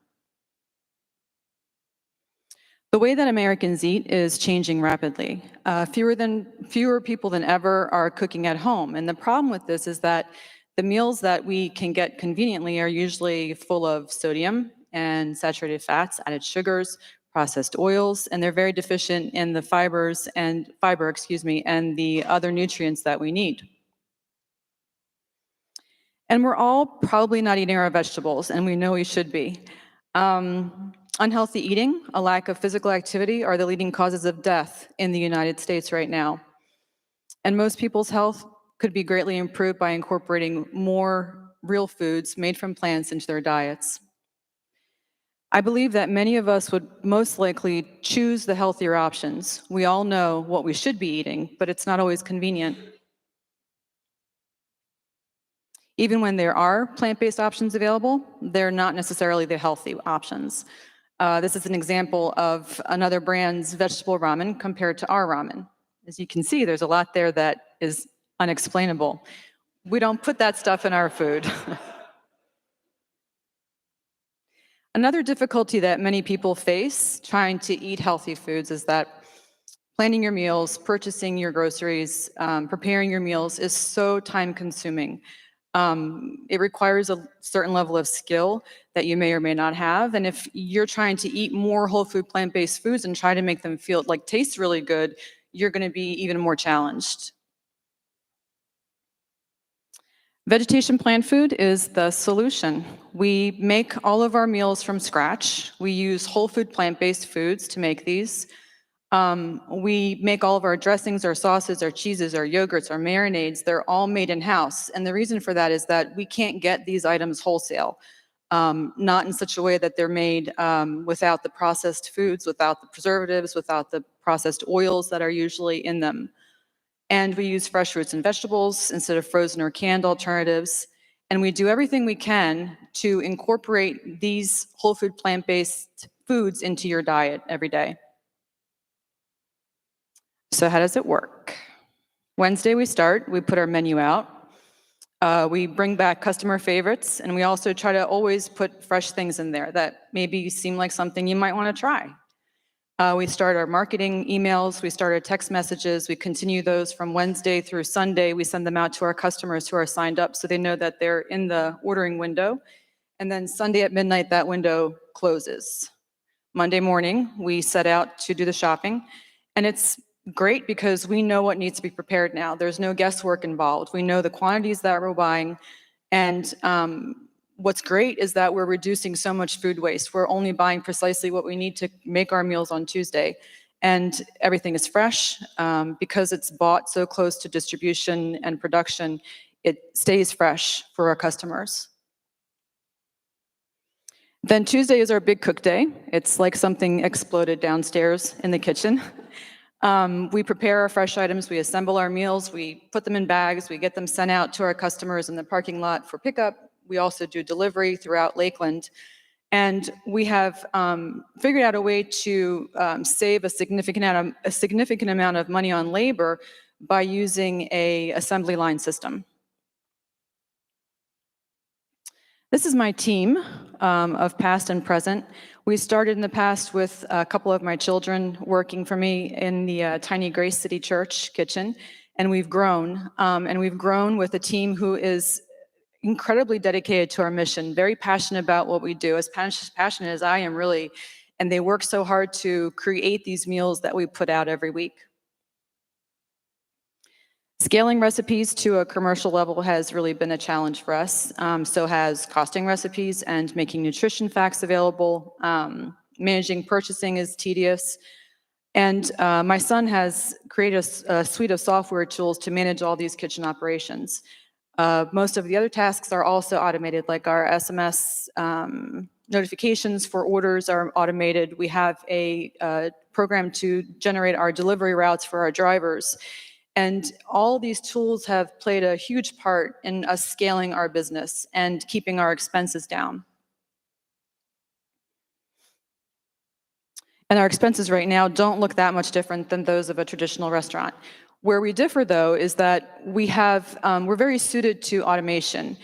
The way that Americans eat is changing rapidly. Fewer people than ever are cooking at home. And the problem with this is that the meals that we can get conveniently are usually full of sodium and saturated fats, added sugars, processed oils, and they're very deficient in the fiber, and the other nutrients that we need. And we're all probably not eating our vegetables, and we know we should be. Unhealthy eating, a lack of physical activity are the leading causes of death in the United States right now. And most people's health could be greatly improved by incorporating more real foods made from plants into their diets. I believe that many of us would most likely choose the healthier options. We all know what we should be eating, but it's not always convenient. Even when there are plant-based options available, they're not necessarily the healthy options. This is an example of another brand's vegetable ramen compared to our ramen. As you can see, there's a lot there that is unexplainable. We don't put that stuff in our food. Another difficulty that many people face trying to eat healthy foods is that planning your meals, purchasing your groceries, preparing your meals is so time-consuming. It requires a certain level of skill that you may or may not have. And if you're trying to eat more whole food plant-based foods and try to make them feel like taste really good, you're going to be even more challenged. Vegetation plant food is the solution. We make all of our meals from scratch. We use whole food plant-based foods to make these. We make all of our dressings, our sauces, our cheeses, our yogurts, our marinades. They're all made in-house. And the reason for that is that we can't get these items wholesale, not in such a way that they're made without the processed foods, without the preservatives, without the processed oils that are usually in them. And we use fresh fruits and vegetables instead of frozen or canned alternatives. And we do everything we can to incorporate these whole food plant-based foods into your diet every day. So how does it work? Wednesday we put our menu out. We bring back customer favorites, and we also try to always put fresh things in there that maybe seem like something you might want to try. We start our marketing emails, we start our text messages, we continue those from Wednesday through Sunday. We send them out to our customers who are signed up so they know that they're in the ordering window. And then Sunday at midnight, that window closes. Monday morning, we set out to do the shopping, and it's great because we know what needs to be prepared now. There's no guesswork involved. We know the quantities that we're buying, and what's great is that we're reducing so much food waste. We're only buying precisely what we need to make our meals on Tuesday. And everything is fresh. Because it's bought so close to distribution and production, it stays fresh for our customers. Then Tuesday is our big cook day. It's like something exploded downstairs in the kitchen. We prepare our fresh items, we assemble our meals, we put them in bags, we get them sent out to our customers in the parking lot for pickup. We also do delivery throughout Lakeland. And we have figured out a way to save a significant amount of money on labor by using an assembly line system. This is my team of past and present. We started in the past with a couple of my children working for me in the tiny Grace City Church kitchen, and we've grown. And we've grown with a team who is incredibly dedicated to our mission, very passionate about what we do, as passionate as I am really, and they work so hard to create these meals that we put out every week. Scaling recipes to a commercial level has really been a challenge for us. So has costing recipes and making nutrition facts available. Managing purchasing is tedious. And my son has created a suite of software tools to manage all these kitchen operations. Most of the other tasks are also automated, like our SMS notifications for orders are automated. We have a program to generate our delivery routes for our drivers. And all these tools have played a huge part in us scaling our business and keeping our expenses down. And our expenses right now don't look that much different than those of a traditional restaurant. Where we differ, though, is that we're very suited to automation.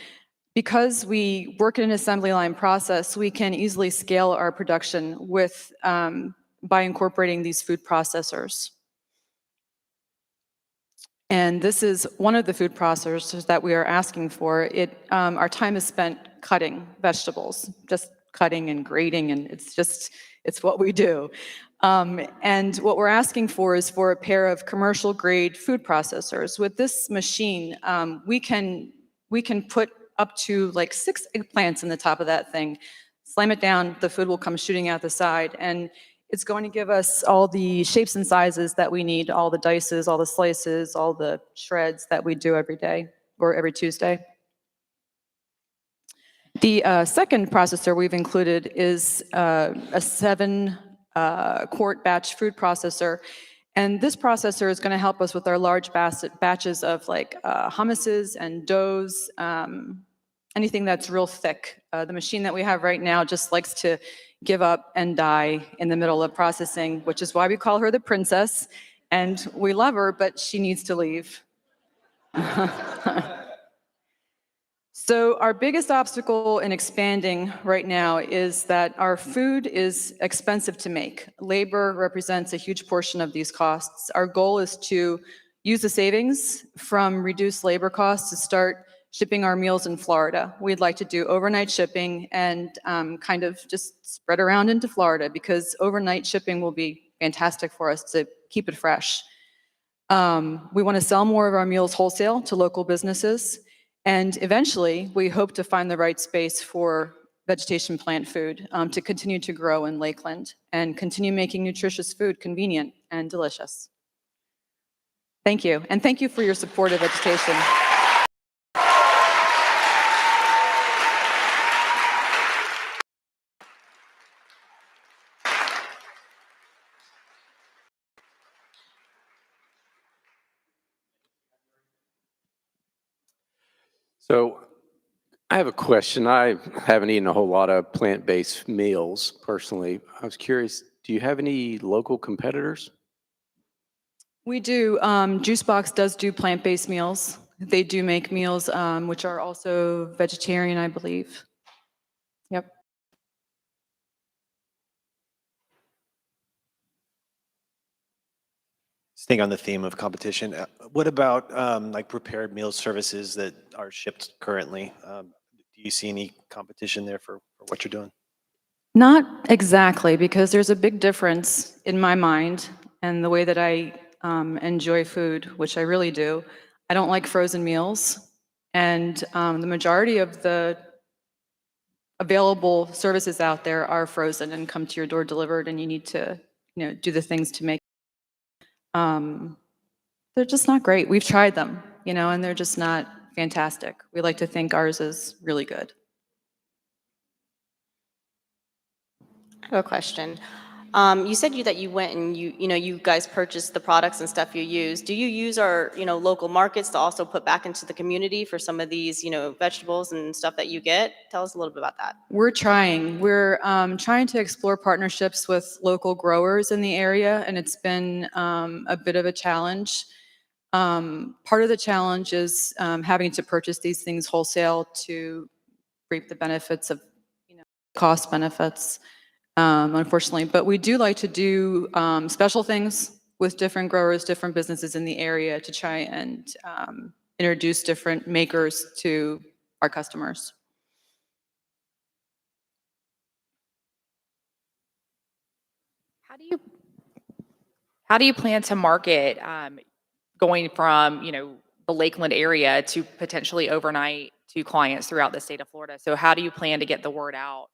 Because we work in an assembly line process, we can easily scale our production by incorporating these food processors. And this is one of the food processors that we are asking for. Our time is spent cutting vegetables, just cutting and grating, and it's what we do. And what we're asking for is for a pair of commercial grade food processors. With this machine, we can put up to like 6 eggplants in the top of that thing, slam it down, the food will come shooting out the side, and it's going to give us all the shapes and sizes that we need, all the dices, all the slices, all the shreds that we do every day or every Tuesday. The second processor we've included is a 7-quart batch food processor. And this processor is going to help us with our large batches of like hummuses and doughs, anything that's real thick. The machine that we have right now just likes to give up and die in the middle of processing, which is why we call her the princess. And we love her, but she needs to leave. So our biggest obstacle in expanding right now is that our food is expensive to make. Labor represents a huge portion of these costs. Our goal is to use the savings from reduced labor costs to start shipping our meals in Florida. We'd like to do overnight shipping and kind of just spread around into Florida, because overnight shipping will be fantastic for us to keep it fresh. We want to sell more of our meals wholesale to local businesses. And eventually, we hope to find the right space for vegetation plant food to continue to grow in Lakeland and continue making nutritious food convenient and delicious. Thank you. And thank you for your support of vegetation. So I have a question. I haven't eaten a whole lot of plant-based meals personally. I was curious, do you have any local competitors? We do. Juicebox does do plant-based meals. They do make meals which are also vegetarian, I believe. Yep. Staying on the theme of competition, what about like prepared meal services that are shipped currently? Do you see any competition there for what you're doing? Not exactly, because there's a big difference in my mind and the way that I enjoy food, which I really do. I don't like frozen meals, and the majority of the available services out there are frozen and come to your door delivered, and you need to, do the things to make. They're just not great. We've tried them, and they're just not fantastic. We like to think ours is really good. I have a question. You said that you went and you guys purchased the products and stuff you use. Do you use our, local markets to also put back into the community for some of these, vegetables and stuff that you get? Tell us a little bit about that. We're trying. We're trying to explore partnerships with local growers in the area, and it's been a bit of a challenge. Part of the challenge is having to purchase these things wholesale to reap the benefits of, cost benefits. Unfortunately, but we do like to do special things with different growers, different businesses in the area to try and introduce different makers to our customers. How do you plan to market going from, the Lakeland area to potentially overnight to clients throughout the state of Florida? So how do you plan to get the word out?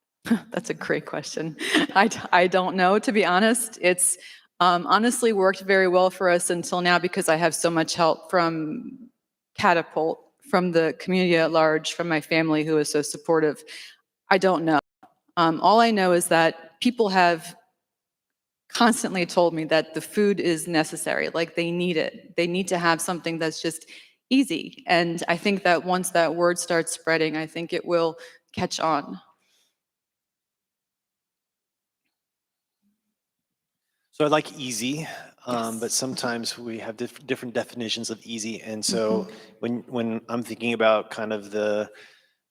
That's a great question. I don't know, to be honest. It's honestly worked very well for us until now because I have so much help from Catapult, from the community at large, from my family who is so supportive. I don't know. All I know is that people have constantly told me that the food is necessary, like they need it. They need to have something that's just easy. And I think that once that word starts spreading, I think it will catch on. So I like easy, Yes. but sometimes we have different definitions of easy. And Mm-hmm. so when I'm thinking about kind of the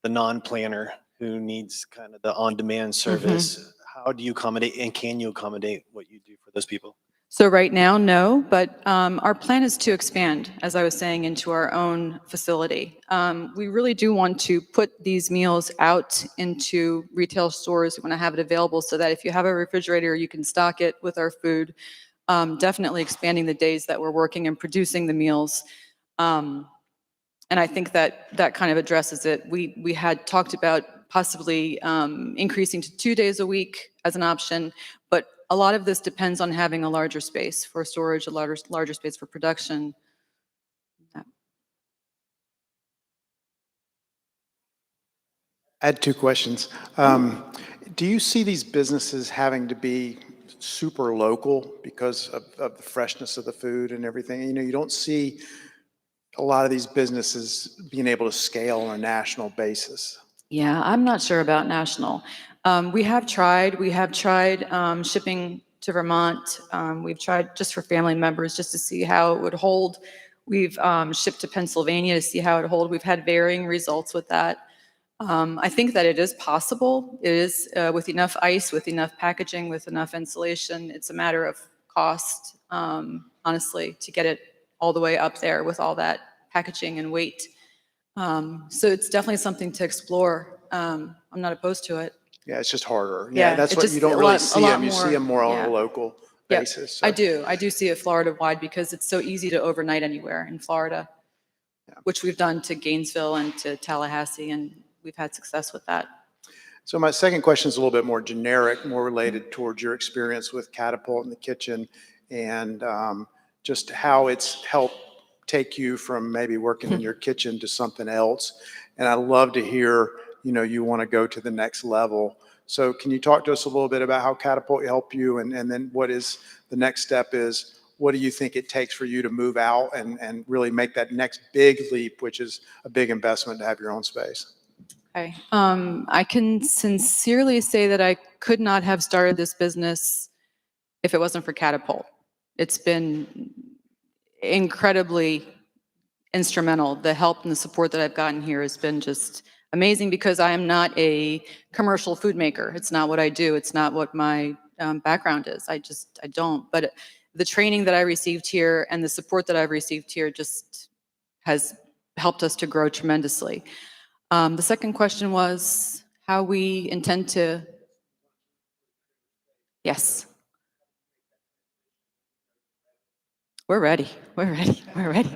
non-planner who needs kind of the on-demand service, how do you accommodate and can you accommodate what you do for those people? So right now, no, but our plan is to expand, as I was saying, into our own facility. We really do want to put these meals out into retail stores. We want to have it available so that if you have a refrigerator, you can stock it with our food. Definitely expanding the days that we're working and producing the meals. And I think that that kind of addresses it. We had talked about possibly increasing to 2 days a week as an option, but a lot of this depends on having a larger space for storage, a larger space for production. I had two questions. Do you see these businesses having to be super local because of the freshness of the food and everything? You know, you don't see a lot of these businesses being able to scale on a national basis. Yeah, I'm not sure about national. We have tried shipping to Vermont. We've tried just for family members, just to see how it would hold. We've shipped to Pennsylvania to see how it would hold. We've had varying results with that. I think that it is possible. It is with enough ice, with enough packaging, with enough insulation. It's a matter of cost, honestly, to get it all the way up there with all that packaging and weight. So it's definitely something to explore. I'm not opposed to it. Yeah, it's just harder. Yeah, That's it what just you don't a really lot- a see lot them. You see more, them more on yeah. a local Yep, basis. I So, do. I do see it Florida-wide because it's so easy to overnight anywhere in Florida, which we've done to Gainesville and to Tallahassee, and we've had success with that. so my second question is a little bit more generic, more related towards your experience with Catapult in the kitchen and just how it's helped take you from maybe working in your kitchen to something else. And I love to hear, you know, you want to go to the next level. So can you talk to us a little bit about how Catapult helped you and then what is the next step is, what do you think it takes for you to move out and really make that next big leap, which is a big investment to have your own space? Okay. I can sincerely say that I could not have started this business if it wasn't for Catapult. It's been incredibly instrumental. The help and the support that I've gotten here has been just amazing because I am not a commercial food maker. It's not what I do. It's not what my background is. I don't. But the training that I received here and the support that I've received here just has helped us to grow tremendously. The second question was how we intend to, yes. We're ready. We're ready. We're ready.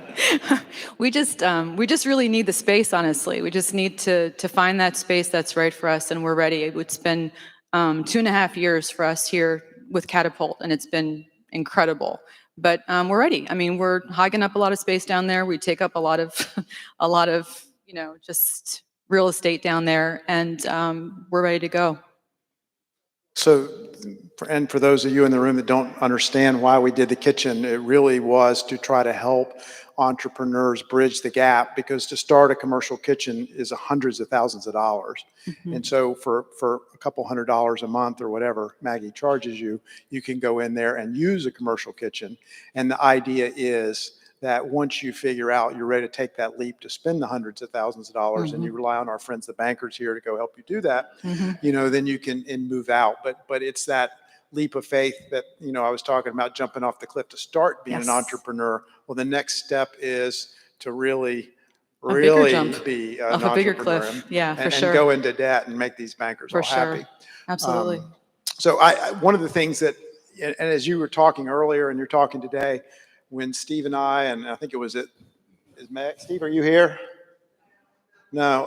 We just really need the space, honestly. We just need to find that space that's right for us, and we're ready. It's been 2.5 years for us here with Catapult, and it's been incredible. But we're ready. I mean, we're hogging up a lot of space down there. We take up a lot of, you know, just real estate down there, and we're ready to go. So, and for those of you in the room that don't understand why we did the kitchen, it really was to try to help entrepreneurs bridge the gap, because to start a commercial kitchen is hundreds of thousands of dollars. And so for a couple $100 a month or whatever Maggie charges you, you can go in there and use a commercial kitchen. And the idea is that once you figure out you're ready to take that leap to spend the hundreds of thousands of dollars and you rely on our friends, the bankers here to go help you do that, you know, then you can move out. But it's that leap of faith that, you know, I was talking about jumping off the cliff to start being an entrepreneur. Well, the next step is to really be an off a bigger entrepreneur cliff. Yeah, for and sure. go into debt and make these bankers all happy. Absolutely. So one of the things that, and as you were talking earlier and you're talking today, when Steve and I think it was Steve, are you here? No.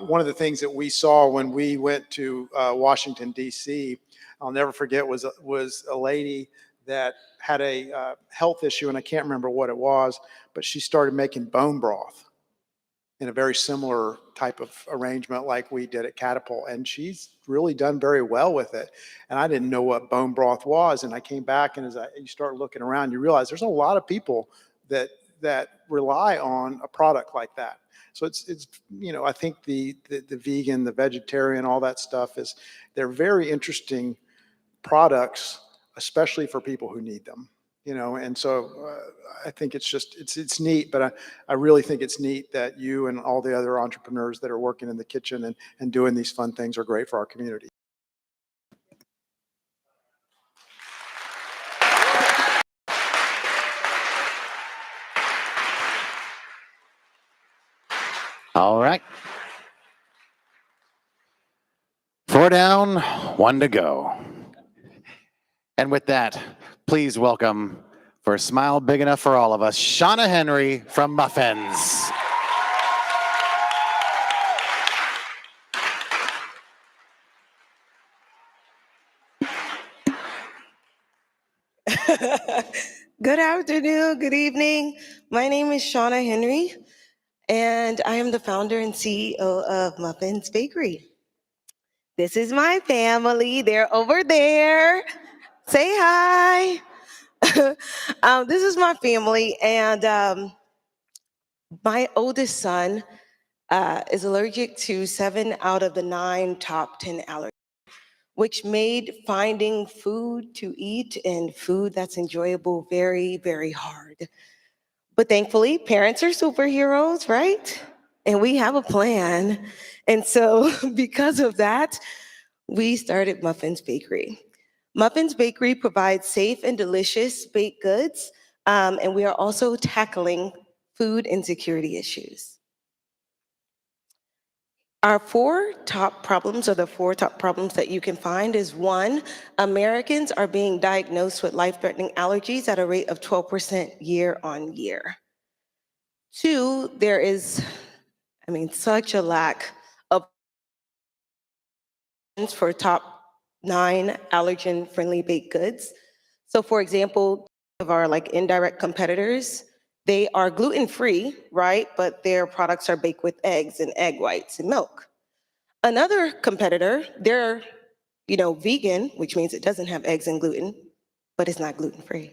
One of the things that we saw when we went to Washington, D.C., I'll never forget, was a lady that had a health issue, and I can't remember what it was, but she started making bone broth in a very similar type of arrangement like we did at Catapult. And she's really done very well with it. And I didn't know what bone broth was. And I came back, and you start looking around, you realize there's a lot of people that rely on a product like that. So it's you know, I think the vegan, the vegetarian, all that stuff they're very interesting products especially for people who need them. And so I think it's neat, but I really think it's neat that you and all the other entrepreneurs that are working in the kitchen and doing these fun things are great for our community. All right. 4 down, 1 to go. And with that, please welcome, for a smile big enough for all of us, Shauna Henry from Muffins. Good afternoon, good evening. My name is Shauna Henry, and I am the founder and CEO of Muffins Bakery. This is my family. They're over there. Say hi. This is my family, and my oldest son is allergic to 7 out of the 9 top 10 allergies, which made finding food to eat and food that's enjoyable very, very hard. But thankfully, parents are superheroes, right? And we have a plan. And so because of that, we started Muffins Bakery. Muffins Bakery provides safe and delicious baked goods, and we are also tackling food insecurity issues. Our 4 top problems, or the 4 top problems that you can find, is 1, Americans are being diagnosed with life-threatening allergies at a rate of 12% year on year. 2, there is, such a lack of for top 9 allergen-friendly baked goods. So for example, of our indirect competitors, they are gluten-free, right? But their products are baked with eggs and egg whites and milk. Another competitor, they're, vegan, which means it doesn't have eggs and gluten, but it's not gluten-free.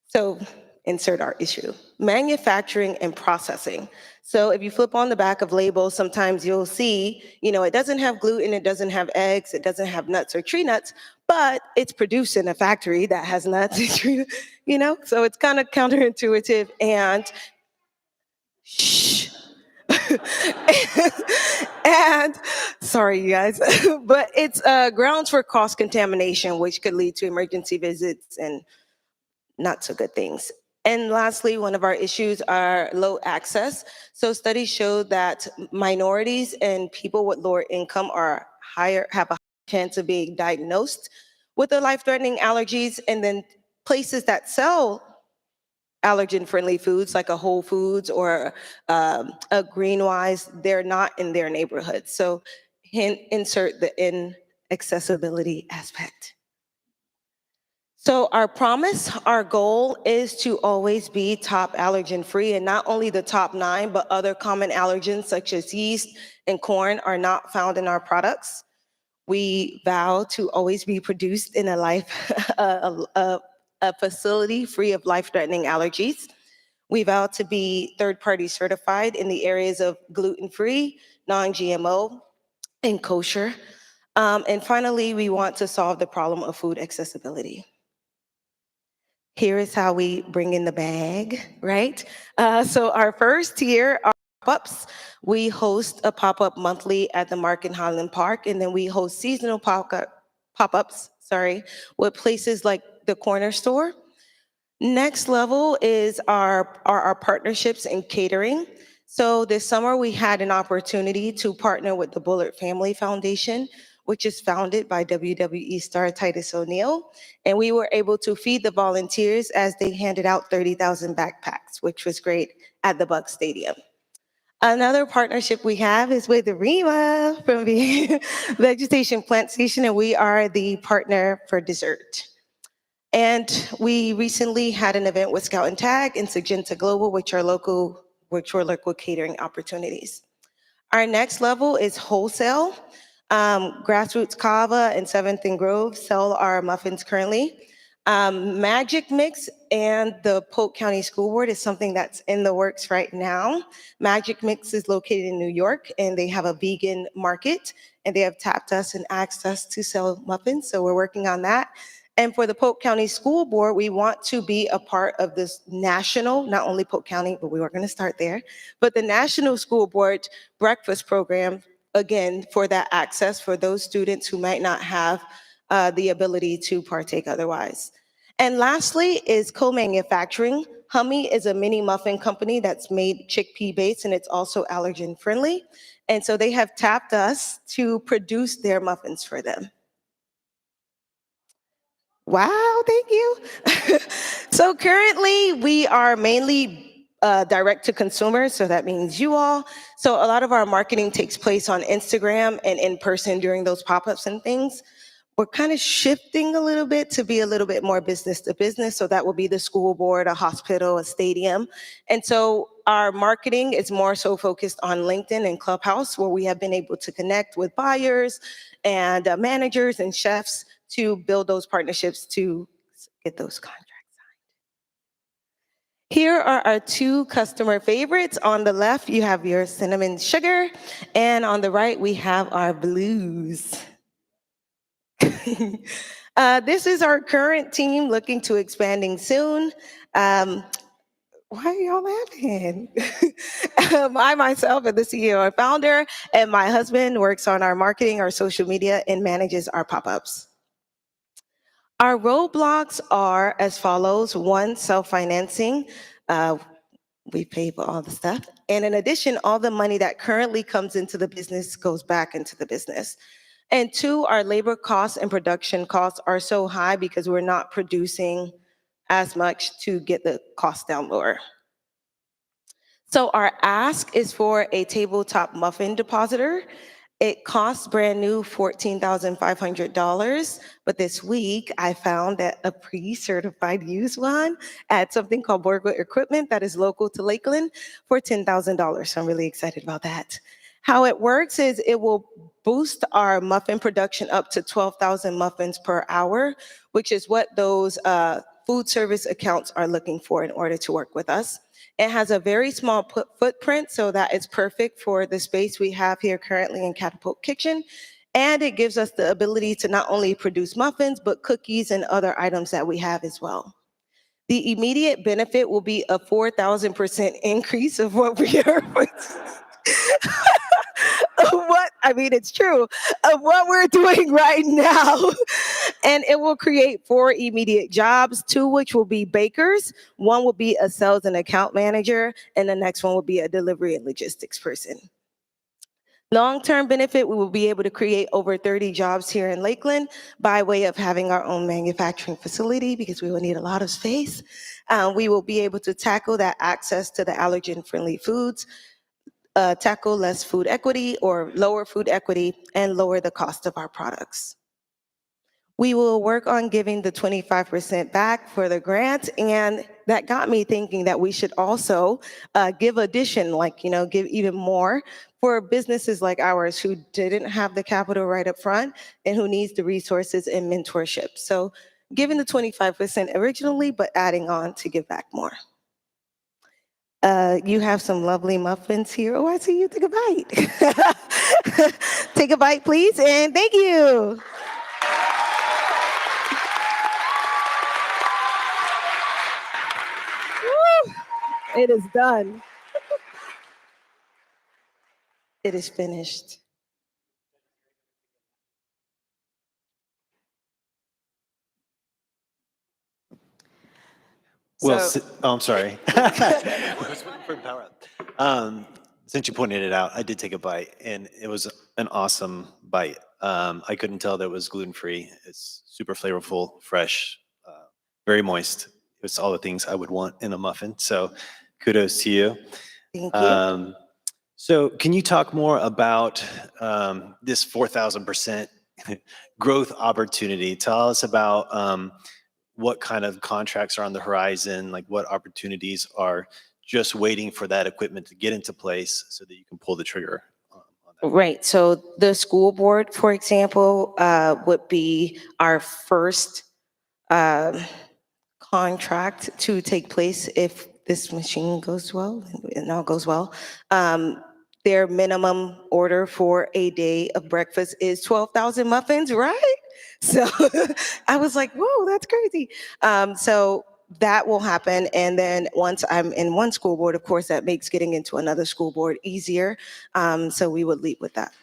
So insert our issue. Manufacturing and processing. So if you flip on the back of labels, sometimes you'll see, it doesn't have gluten, it doesn't have eggs, it doesn't have nuts or tree nuts, but it's produced in a factory that has nuts and tree nuts, so it's kind of counterintuitive and shh. And sorry, you guys, but it's grounds for cross contamination, which could lead to emergency visits and not so good things. And lastly, one of our issues are low access. So studies show that minorities and people with lower income have a higher chance of being diagnosed with the life-threatening allergies, and then places that sell allergen-friendly foods like a Whole Foods or a Greenwise, they're not in their neighborhood. So insert the inaccessibility aspect. So our promise, our goal is to always be top allergen-free, and not only the top 9, but other common allergens such as yeast and corn are not found in our products. We vow to always be produced in a facility free of life-threatening allergies. We vow to be third-party certified in the areas of gluten-free, non-GMO, and kosher. And finally, we want to solve the problem of food accessibility. Here is how we bring in the bag, right? So our first tier are pop-ups. We host a pop-up monthly at the Mark in Highland Park, and then we host seasonal pop-ups, with places like the corner store. Next level is our partnerships in catering. So this summer we had an opportunity to partner with the Bullard Family Foundation, which is founded by WWE star Titus O'Neil. And we were able to feed the volunteers as they handed out 30,000 backpacks, which was great at the Buck Stadium. Another partnership we have is with Rima from the Vegetation Plant Station, and we are the partner for dessert. And we recently had an event with Scout and Tag and Syngenta Global, which were local catering opportunities. Our next level is wholesale. Grassroots Kava and 7th and Grove sell our muffins currently. Magic Mix and the Polk County School Board is something that's in the works right now. Magic Mix is located in New York, and they have a vegan market, and they have tapped us and asked us to sell muffins, so we're working on that. And for the Polk County School Board, we want to be a part of this national, not only Polk County, but we were going to start there, but the National School Board Breakfast Program, again, for that access for those students who might not have the ability to partake otherwise. And lastly is co-manufacturing. Hummy is a mini muffin company that's made chickpea based, and it's also allergen friendly. And so they have tapped us to produce their muffins for them. Wow, thank you. So currently we are mainly direct to consumer, so that means you all. So a lot of our marketing takes place on Instagram and in person during those pop-ups and things. We're kind of shifting a little bit to be a little bit more business to business. So that will be the school board, a hospital, a stadium. And so our marketing is more so focused on LinkedIn and Clubhouse, where we have been able to connect with buyers and managers and chefs to build those partnerships to get those contracts signed. Here are our two customer favorites. On the left, you have your cinnamon sugar, and on the right, we have our blues. This is our current team looking to expanding soon. Why are y'all laughing? I myself am the CEO and founder, and my husband works on our marketing, our social media, and manages our pop-ups. Our roadblocks are as follows. One, self-financing. We pay for all the stuff. And in addition, all the money that currently comes into the business goes back into the business. And two, our labor costs and production costs are so high because we're not producing as much to get the cost down lower. So our ask is for a tabletop muffin depositor. It costs brand new $14,500, but this week I found that a pre-certified used one at something called Borgwood Equipment that is local to Lakeland for $10,000. So I'm really excited about that. How it works is it will boost our muffin production up to 12,000 muffins per hour, which is what those food service accounts are looking for in order to work with us. It has a very small footprint, so that is perfect for the space we have here currently in Catapult Kitchen. And it gives us the ability to not only produce muffins, but cookies and other items that we have as well. The immediate benefit will be a 4,000% increase of what we are. It's true, of what we're doing right now. And it will create 4 immediate jobs, 2 which will be bakers, 1 will be a sales and account manager, and the next one will be a delivery and logistics person. Long-term benefit, we will be able to create over 30 jobs here in Lakeland by way of having our own manufacturing facility because we will need a lot of space. We will be able to tackle that access to the allergen-friendly foods, tackle less food equity or lower food equity, and lower the cost of our products. We will work on giving the 25% back for the grant, and that got me thinking that we should also give addition, give even more for businesses like ours who didn't have the capital right up front and who needs the resources and mentorship. So giving the 25% originally, but adding on to give back more. You have some lovely muffins here. Oh, I see you. Take a bite. Take a bite, please, and thank you. Woo! It is done. It is finished. Well, So- I'm sorry. I was waiting for power up. Since you pointed it out, I did take a bite, and it was an awesome bite. I couldn't tell that it was gluten-free. It's super flavorful, fresh, very moist. It's all the things I would want in a muffin. So kudos to you. Thank you. So can you talk more about this 4,000% growth opportunity? Tell us about what kind of contracts are on the horizon, like what opportunities are just waiting for that equipment to get into place so that you can pull the trigger on that. Right. So the school board, for example, would be our first contract to take place if this machine goes well and all goes well. their minimum order for a day of breakfast is 12,000 muffins, right? So I was like, whoa, that's crazy. So that will happen. And then once I'm in one school board, of course, that makes getting into another school board easier. So we would lead with that.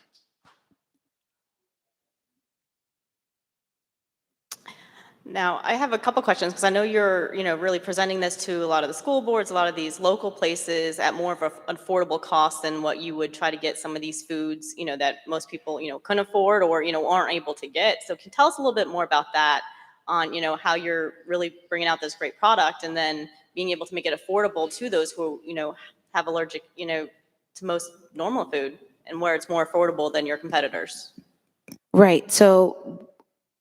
Now, I have a couple questions because I know you're, really presenting this to a lot of the school boards, a lot of these local places at more of an affordable cost than what you would try to get some of these foods, that most people, couldn't afford or, aren't able to get. So can you tell us a little bit more about that on, how you're really bringing out this great product and then being able to make it affordable to those who, have allergic, to most normal food and where it's more affordable than your competitors? Right. So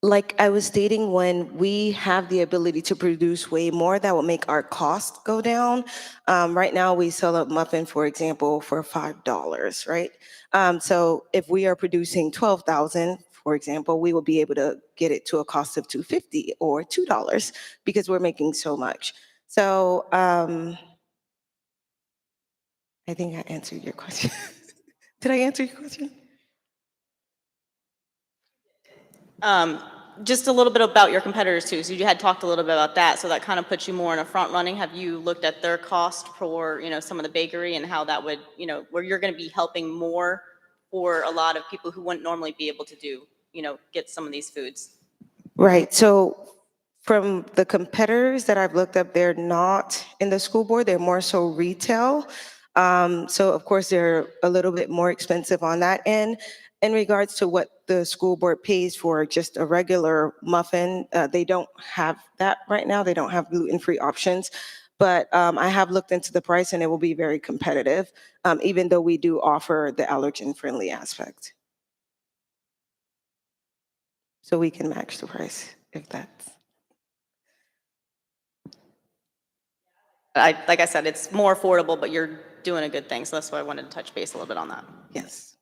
like I was stating, when we have the ability to produce way more, that will make our cost go down. Right now, we sell a muffin, for example, for $5, right? So if we are producing 12,000, for example, we will be able to get it to a cost of $2.50 or $2 because we're making so much. So I think I answered your question. Did I answer your question? Just a little bit about your competitors too. So you had talked a little bit about that. So that kind of puts you more in a front running. Have you looked at their cost for, some of the bakery and how that would, where you're going to be helping more for a lot of people who wouldn't normally be able to do, get some of these foods? Right. So from the competitors that I've looked up, they're not in the school board. They're more so retail. So of course they're a little bit more expensive on that end. In regards to what the school board pays for just a regular muffin, they don't have that right now. They don't have gluten-free options. But I have looked into the price and it will be very competitive, even though we do offer the allergen-friendly aspect. So we can match the price if that's. Like I said, it's more affordable, but you're doing a good thing. So that's why I wanted to touch base a little bit on that. Yes.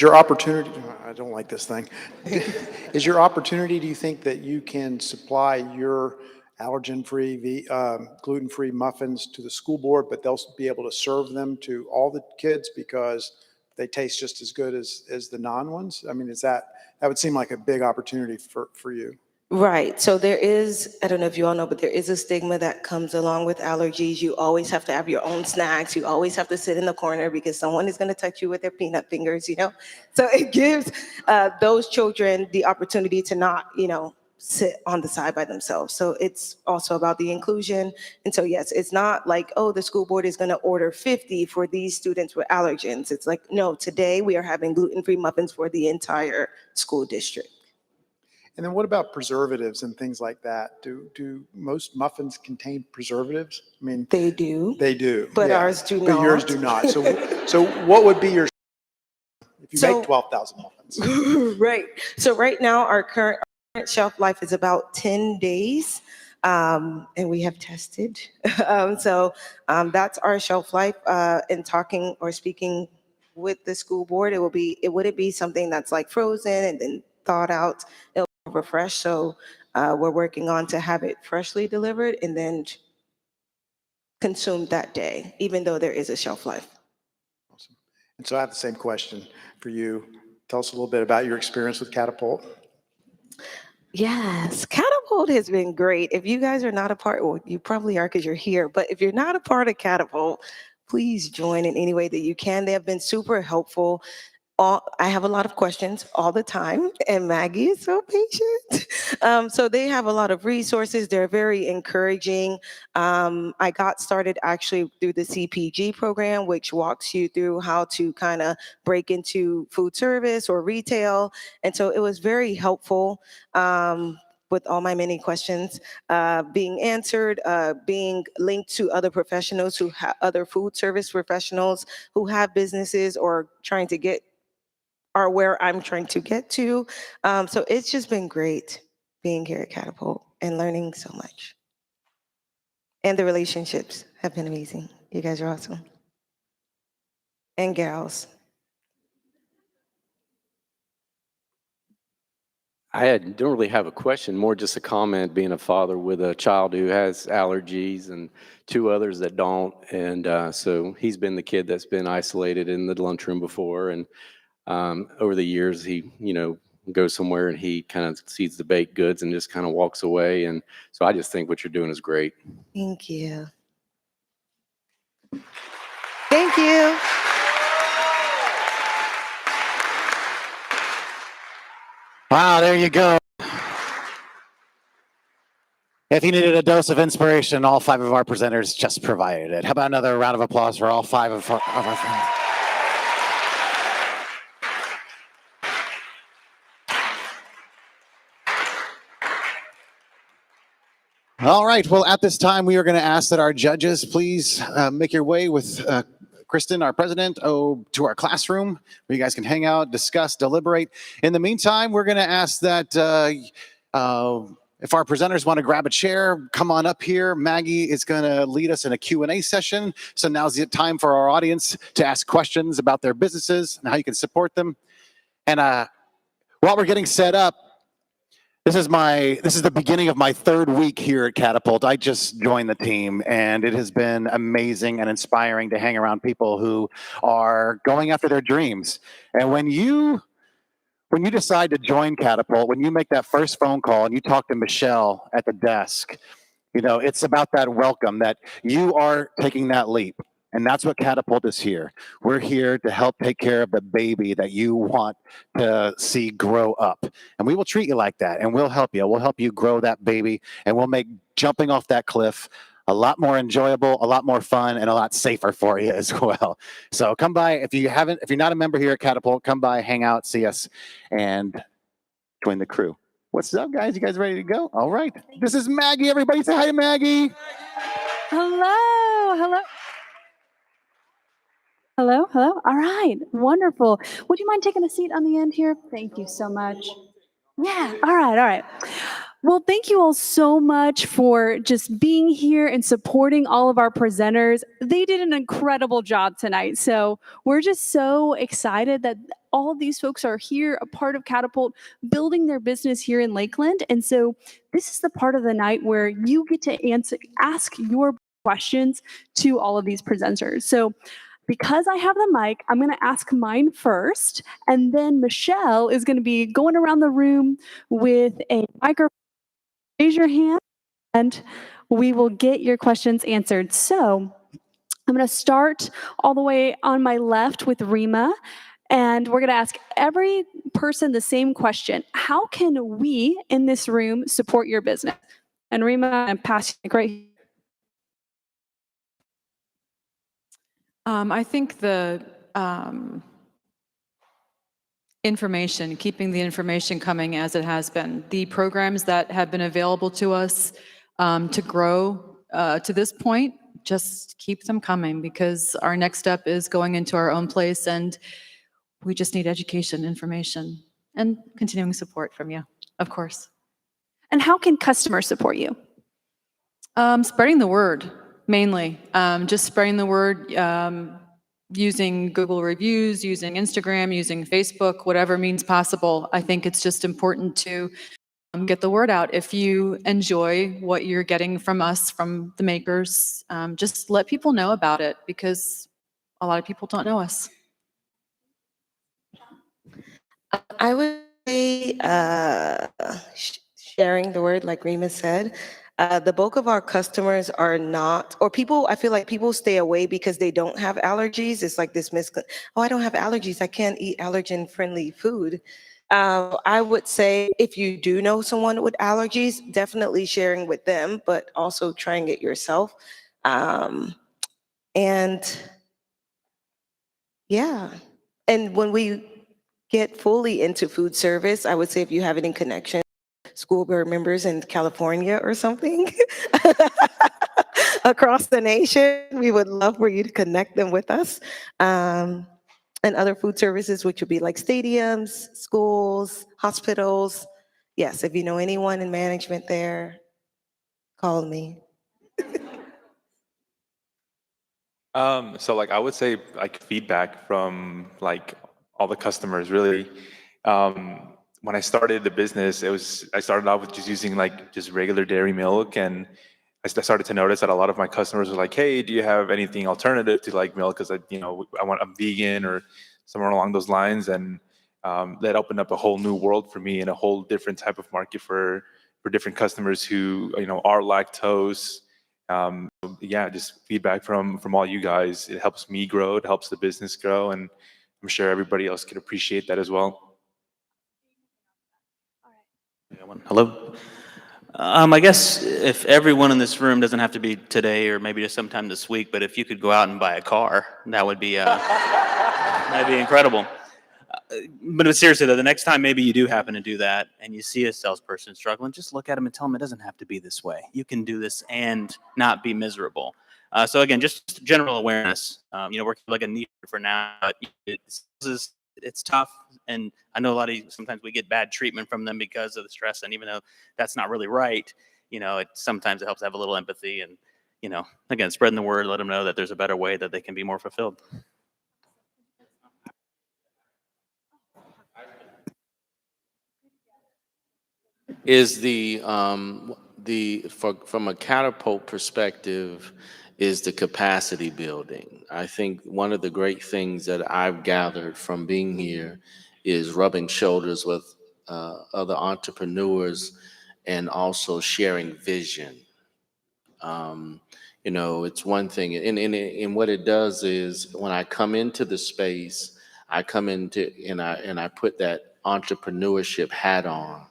Your opportunity, I don't like this thing. Is your opportunity, do you think that you can supply your allergen-free, gluten-free muffins to the school board, but they'll be able to serve them to all the kids because they taste just as good as the non-ones? I mean, that would seem like a big opportunity for you. Right. So there is, I don't know if you all know, but there is a stigma that comes along with allergies. You always have to have your own snacks. You always have to sit in the corner because someone is going to touch you with their peanut fingers, So it gives those children the opportunity to not, sit on the side by themselves. So it's also about the inclusion. And so, yes, it's not like, oh, the school board is going to order 50 for these students with allergens. It's like, no, today we are having gluten-free muffins for the entire school district. And then what about preservatives and things like that? Do most muffins contain preservatives? I mean, They do. they do. But yeah. ours do But not. yours do not. So what would be your, if you So- make 12,000 muffins? Right. So right now, our current shelf life is about 10 days. And we have tested. That's our shelf life. In talking or speaking with the school board, it wouldn't be something that's like frozen and then thawed out. It'll refresh. So we're working on to have it freshly delivered and then consumed that day, even though there is a shelf life. Awesome. And so I have the same question for you. Tell us a little bit about your experience with Catapult. Yes, Catapult has been great. If you guys are not a part, well, you probably are because you're here, but if you're not a part of Catapult, please join in any way that you can. They have been super helpful. I have a lot of questions all the time, and Maggie is so patient. So they have a lot of resources. They're very encouraging. I got started actually through the CPG program, which walks you through how to kind of break into food service or retail. And so it was very helpful. With all my many questions being answered, being linked to other professionals other food service professionals who have businesses or trying to get are where I'm trying to get to. So it's just been great being here at Catapult and learning so much. And the relationships have been amazing. You guys are awesome. And gals. don't really have a question, more just a comment, being a father with a child who has allergies and two others that don't. And so he's been the kid that's been isolated in the lunchroom before. And over the years, he, goes somewhere and he kind of sees the baked goods and just kind of walks away. And so I just think what you're doing is great. Thank you. Thank you. Wow, there you go. If you needed a dose of inspiration, all 5 of our presenters just provided it. How about another round of applause for all 5 of our friends? All right, well, at this time, we are going to ask that our judges please make your way with Kristen, our president, to our classroom where you guys can hang out, discuss, deliberate. In the meantime, we're going to ask that if our presenters want to grab a chair, come on up here. Maggie is going to lead us in a Q&A session. So now's the time for our audience to ask questions about their businesses and how you can support them. And while we're getting set up, this is the beginning of my 3rd week here at Catapult. I just joined the team, and it has been amazing and inspiring to hang around people who are going after their dreams. And when you decide to join Catapult, when you make that first phone call and you talk to Michelle at the desk, it's about that welcome, that you are taking that leap. And that's what Catapult is here. We're here to help take care of the baby that you want to see grow up. And we will treat you like that, and we'll help you. We'll help you grow that baby, and we'll make jumping off that cliff a lot more enjoyable, a lot more fun, and a lot safer for you as well. So come by. If you're not a member here at Catapult, come by, hang out, see us, and join the crew. What's up, guys? You guys ready to go? All right. This is Maggie. Everybody say hi to Maggie. Hello, hello. Hello, hello. All right, wonderful. Would you mind taking a seat on the end here? Thank you so much. Yeah, all right, all right. Well, thank you all so much for just being here and supporting all of our presenters. They did an incredible job tonight. So we're just so excited that all of these folks are here, a part of Catapult, building their business here in Lakeland. And so this is the part of the night where you get to ask your questions to all of these presenters. So because I have the mic, I'm going to ask mine first, and then Michelle is going to be going around the room with a microphone. Raise your hand, and we will get your questions answered. So I'm going to start all the way on my left with Rima, and we're going to ask every person the same question. How can we in this room support your business? And Rima, I'm passing it right here. I think the information, keeping the information coming as it has been, the programs that have been available to us to grow to this point, just keep them coming, because our next step is going into our own place, and we just need education, information, and continuing support from you, of course. And how can customers support you? Spreading the word, mainly. Just spreading the word, using Google reviews, using Instagram, using Facebook, whatever means possible. I think it's just important to get the word out. If you enjoy what you're getting from us, from the makers, just let people know about it, because a lot of people don't know us. I would say sharing the word, like Rima said. The bulk of our customers are not, or people, I feel like people stay away because they don't have allergies. It's like this oh, I don't have allergies, I can't eat allergen-friendly food. I would say if you do know someone with allergies, definitely sharing with them, but also trying it yourself. And yeah, and when we get fully into food service, I would say if you have any connection, school board members in California or something across the nation, we would love for you to connect them with us. And other food services, which would be like stadiums, schools, hospitals. Yes, if you know anyone in management there, call me. So like I would say like feedback from like all the customers really. when I started the business, I started off with just using like just regular dairy milk, and I started to notice that a lot of my customers were like, "Hey, do you have anything alternative to like milk? Because I'm vegan or somewhere along those lines." And that opened up a whole new world for me and a whole different type of market for different customers who are lactose. Yeah, just feedback from all you guys. It helps me grow. It helps the business grow, and I'm sure everybody else could appreciate that as well. Hello? I guess if everyone in this room doesn't have to be today or maybe just sometime this week, but if you could go out and buy a car, that would be that'd be incredible. But seriously though, the next time maybe you do happen to do that and you see a salesperson struggling, just look at them and tell them it doesn't have to be this way. You can do this and not be miserable. So again, just general awareness. We're like a need for now. But it's tough, and I know sometimes we get bad treatment from them because of the stress. And even though that's not really right, sometimes it helps to have a little empathy and again, spreading the word, let them know that there's a better way that they can be more fulfilled. Is from a Catapult perspective, is the capacity building. I think one of the great things that I've gathered from being here is rubbing shoulders with other entrepreneurs and also sharing vision. It's one thing, and what it does is when I come into the space, I come into and I put that entrepreneurship hat on.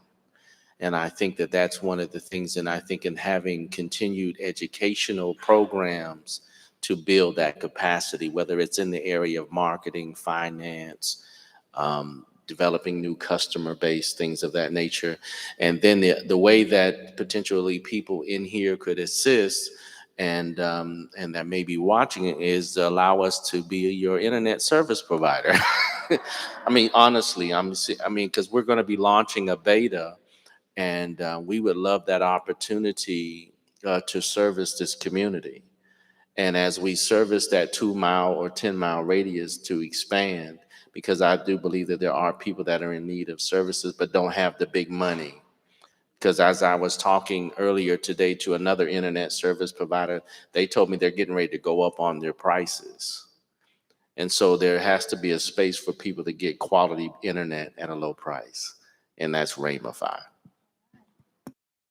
And I think that that's one of the things, and I think in having continued educational programs to build that capacity, whether it's in the area of marketing, finance, developing new customer base, things of that nature. And then the way that potentially people in here could assist and that may be watching it is allow us to be your internet service provider. I mean, honestly, because we're going to be launching a beta. And we would love that opportunity to service this community. And as we service that 2-mile or 10-mile radius to expand, because I do believe that there are people that are in need of services but don't have the big money. Because as I was talking earlier today to another internet service provider, they told me they're getting ready to go up on their prices. And so there has to be a space for people to get quality internet at a low price. And that's Ramify.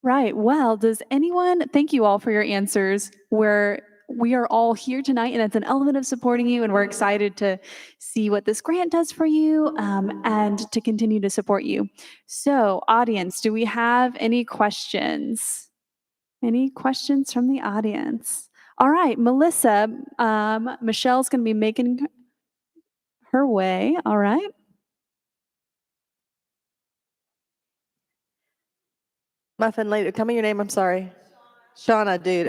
Right. Well, thank you all for your answers. We are all here tonight, and it's an element of supporting you, and we're excited to see what this grant does for you and to continue to support you. So, audience, do we have any questions? Any questions from the audience? All right, Melissa, Michelle's going to be making her way. All right. Muffin lady, tell me your name, I'm sorry. Shauna, dude,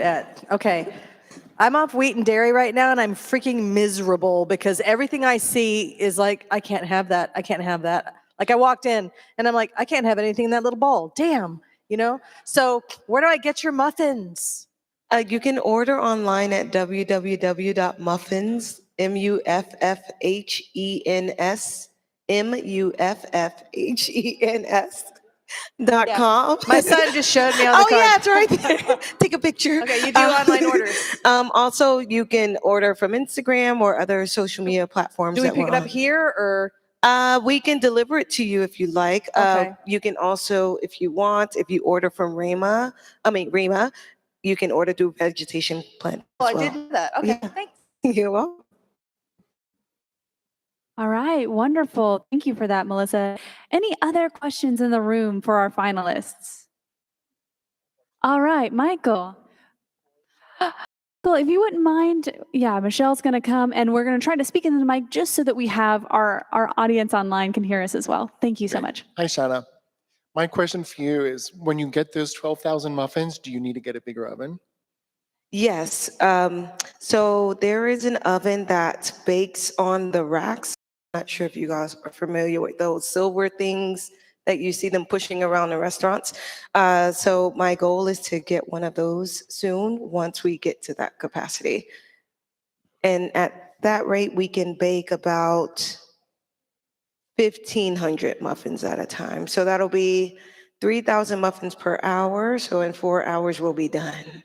okay. I'm off wheat and dairy right now, and I'm freaking miserable because everything I see is like, I can't have that, I can't have that. Like I walked in, and I'm like, I can't have anything in that little bowl, damn, So where do I get your muffins? You can order online at www.muffins, muffens.com. My son just showed me on the card. Yeah, it's right there. Take a picture. Okay, you do online orders. Also, you can order from Instagram or other social media platforms. Do we pick it up here or? We can deliver it to you if you like. Okay. You can also, if you order from Rima, you can order through Vegetation Plant. Oh, I did know that. Okay, Yeah. thanks. You're welcome. All right, wonderful. Thank you for that, Melissa. Any other questions in the room for our finalists? All right, Michael. Michael, if you wouldn't mind, Michelle's going to come and we're going to try to speak into the mic just so that we have our audience online can hear us as well. Thank you so much. Hi, Shauna. My question for you is, when you get those 12,000 muffins, do you need to get a bigger oven? Yes. So there is an oven that bakes on the racks. I'm not sure if you guys are familiar with those silver things that you see them pushing around in restaurants. So my goal is to get one of those soon once we get to that capacity. And at that rate, we can bake about 1,500 muffins at a time. So that'll be 3,000 muffins per hour. So in 4 hours, we'll be done.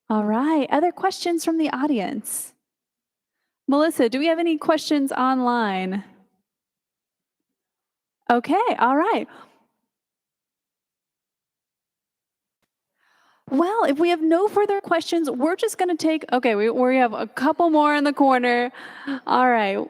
All right. Other questions from the audience? Melissa, do we have any questions online? Okay. All right. Well, if we have no further questions, we're just going to take, okay, we have a couple more in the corner. All right.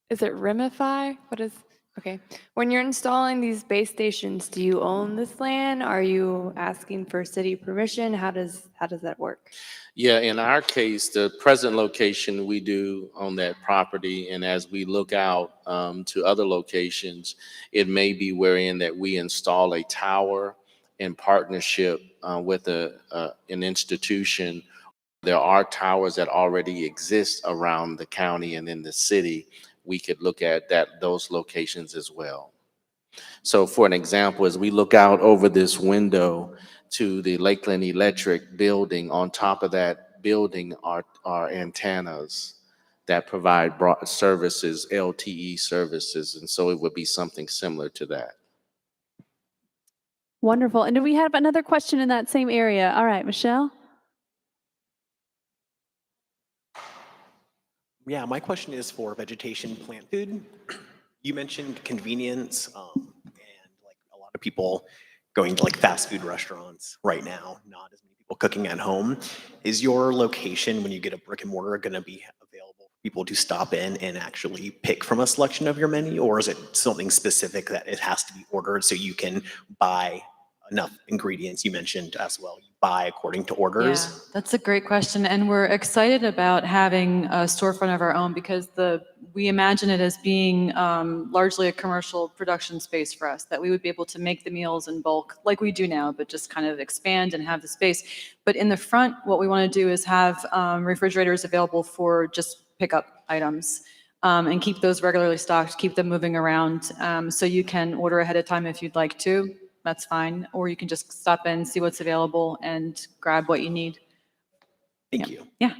Is it Rimify? What is, okay. When you're installing these base stations, do you own this land? Are you asking for city permission? How does that work? Yeah, in our case, the present location we do on that property, and as we look out to other locations, it may be wherein that we install a tower in partnership with an institution. There are towers that already exist around the county and in the city. We could look at those locations as well. So for an example, as we look out over this window to the Lakeland Electric building, on top of that building are antennas that provide broad services, LTE services, and so it would be something similar to that. Wonderful. And do we have another question in that same area? All right, Michelle. Yeah, my question is for vegetation plant food. You mentioned convenience, and like a lot of people going to like fast food restaurants right now, not as many people cooking at home. Is your location, when you get a brick and mortar, going to be available for people to stop in and actually pick from a selection of your menu, or is it something specific that it has to be ordered so you can buy enough ingredients? You mentioned as well, you buy according to orders. Yeah, that's a great question. And we're excited about having a storefront of our own because we imagine it as being largely a commercial production space for us, that we would be able to make the meals in bulk like we do now, but just kind of expand and have the space. But in the front, what we want to do is have refrigerators available for just pickup items. And keep those regularly stocked, keep them moving around. So you can order ahead of time if you'd like to. That's fine. Or you can just stop in, see what's available, and grab what you need. Thank you. Yeah.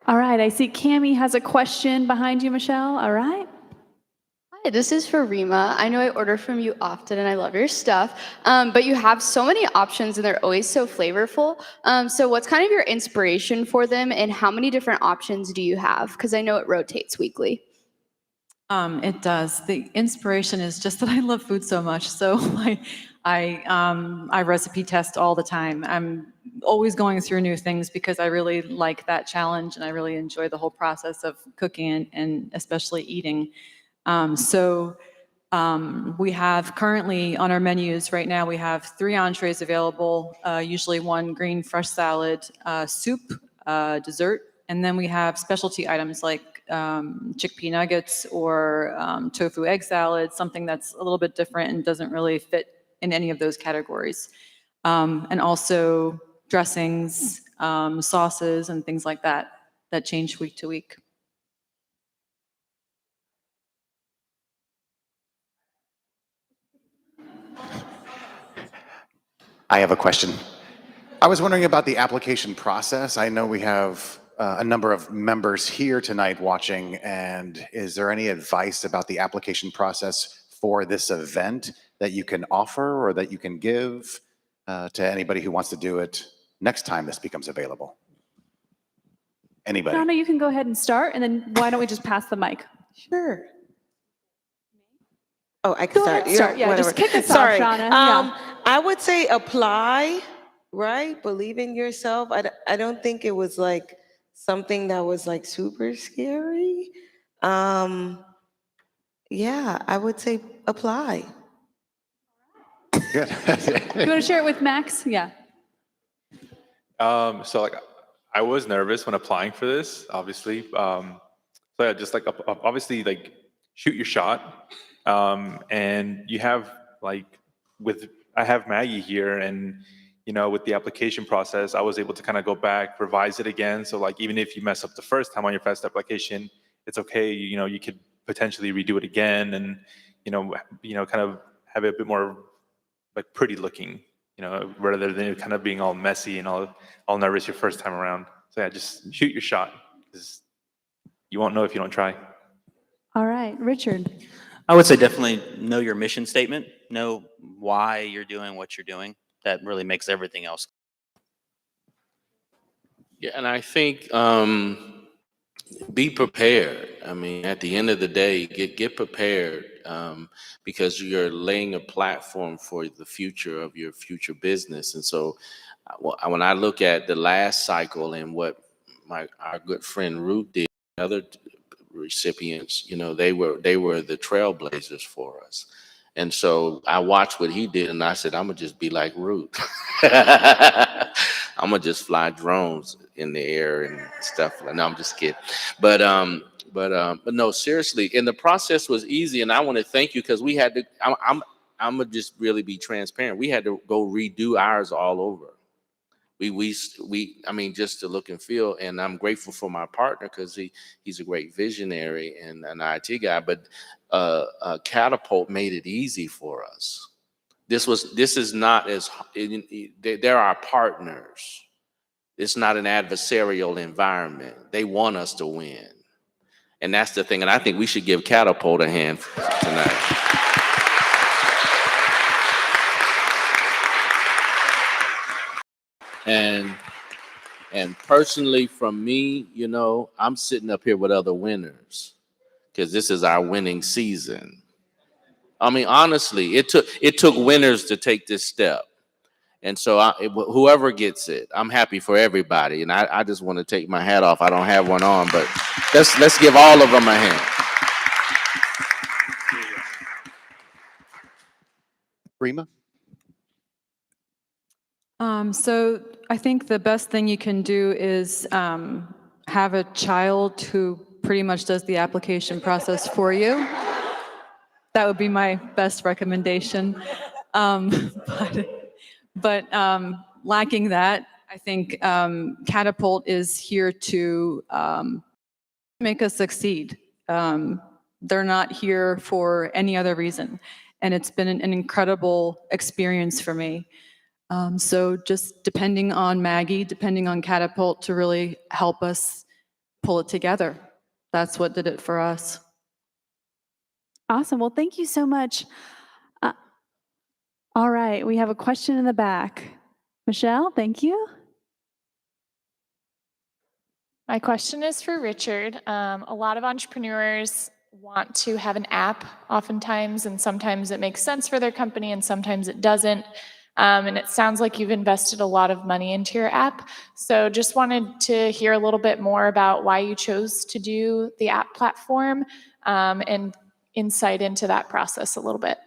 All right. I see Cammie has a question behind you, Michelle. All right. Hi, this is for Rima. I know I order from you often and I love your stuff, but you have so many options and they're always so flavorful. So what's kind of your inspiration for them and how many different options do you have? Because I know it rotates weekly. It does. The inspiration is just that I love food so much. So I recipe test all the time. I'm always going through new things because I really like that challenge and I really enjoy the whole process of cooking and especially eating. We have currently on our menus right now, we have 3 entrees available, usually 1 green fresh salad, soup, dessert, and then we have specialty items like chickpea nuggets or tofu egg salad, something that's a little bit different and doesn't really fit in any of those categories. And also dressings, sauces, and things like that change week to week. I have a question. I was wondering about the application process. I know we have a number of members here tonight watching, and is there any advice about the application process for this event that you can offer or that you can give to anybody who wants to do it next time this becomes available? Anybody? Donna, you can go ahead and start, and then why don't we just pass the mic? Sure. Oh, I can start. Start. Yeah, whatever. just kick us Sorry. off, Shauna. Yeah. I would say apply, right? Believe in yourself. I don't think it was like something that was like super scary. Yeah, I would say apply. Good. You want to share it with Max? Yeah. So like, I was nervous when applying for this, obviously. So yeah, just like obviously like shoot your shot. And you have like I have Maggie here, and you know, with the application process, I was able to kind of go back, revise it again. So like, even if you mess up the first time on your first application, it's okay. You know, you could potentially redo it again, and you know, kind of have it a bit more like pretty looking. rather than it kind of being all messy and all nervous your first time around. So yeah, just shoot your shot, because you won't know if you don't try. All right, Richard. I would say definitely know your mission statement, know why you're doing what you're doing. That really makes everything else. Yeah, and I think be prepared. I mean, at the end of the day, get prepared, because you're laying a platform for the future of your future business. And so, when I look at the last cycle and what our good friend Ruth did, other recipients, they were the trailblazers for us. And so I watched what he did, and I said, I'm gonna just be like Ruth. I'm gonna just fly drones in the air and stuff. No, I'm just kidding. But no, seriously. And the process was easy, and I want to thank you, because we had to. I'm gonna just really be transparent. We had to go redo ours all over. I mean, just to look and feel. And I'm grateful for my partner, because he's a great visionary and an IT guy. But Catapult made it easy for us. This is not as they're our partners. It's not an adversarial environment. They want us to win, and that's the thing. And I think we should give Catapult a hand tonight. And personally, from me, I'm sitting up here with other winners, because this is our winning season. I mean, honestly, it took winners to take this step. And so whoever gets it, I'm happy for everybody. And I just want to take my hat off. I don't have one on, but let's give all of them a hand. Rima? So I think the best thing you can do is have a child who pretty much does the application process for you. That would be my best recommendation. But lacking that, I think Catapult is here to make us succeed. They're not here for any other reason. And it's been an incredible experience for me. So just depending on Maggie, depending on Catapult to really help us pull it together. That's what did it for us. Awesome. Well, thank you so much. All right, we have a question in the back. Michelle, thank you. My question is for Richard. A lot of entrepreneurs want to have an app oftentimes, and sometimes it makes sense for their company and sometimes it doesn't. And it sounds like you've invested a lot of money into your app. So just wanted to hear a little bit more about why you chose to do the app platform, and insight into that process a little bit.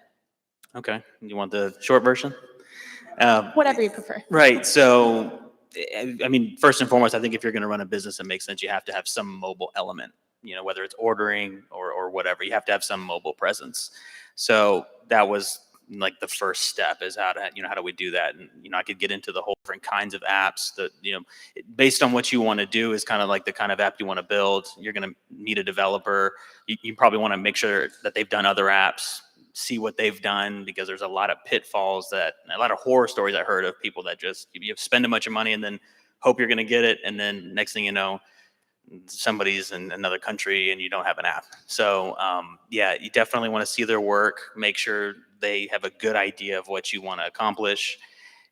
Okay, you want the short version? Whatever you prefer. Right. So, I mean, first and foremost, I think if you're going to run a business that makes sense, you have to have some mobile element. Whether it's ordering or whatever, you have to have some mobile presence. So that was like the first step, is how do we do that? And I could get into the whole different kinds of apps that based on what you want to do is kind of like the kind of app you want to build. You're going to need a developer. You probably want to make sure that they've done other apps, see what they've done, because there's a lot of pitfalls, a lot of horror stories I heard of people that just you spend a bunch of money and then hope you're going to get it, and then next thing you know, somebody's in another country and you don't have an app. So yeah, you definitely want to see their work, make sure they have a good idea of what you want to accomplish,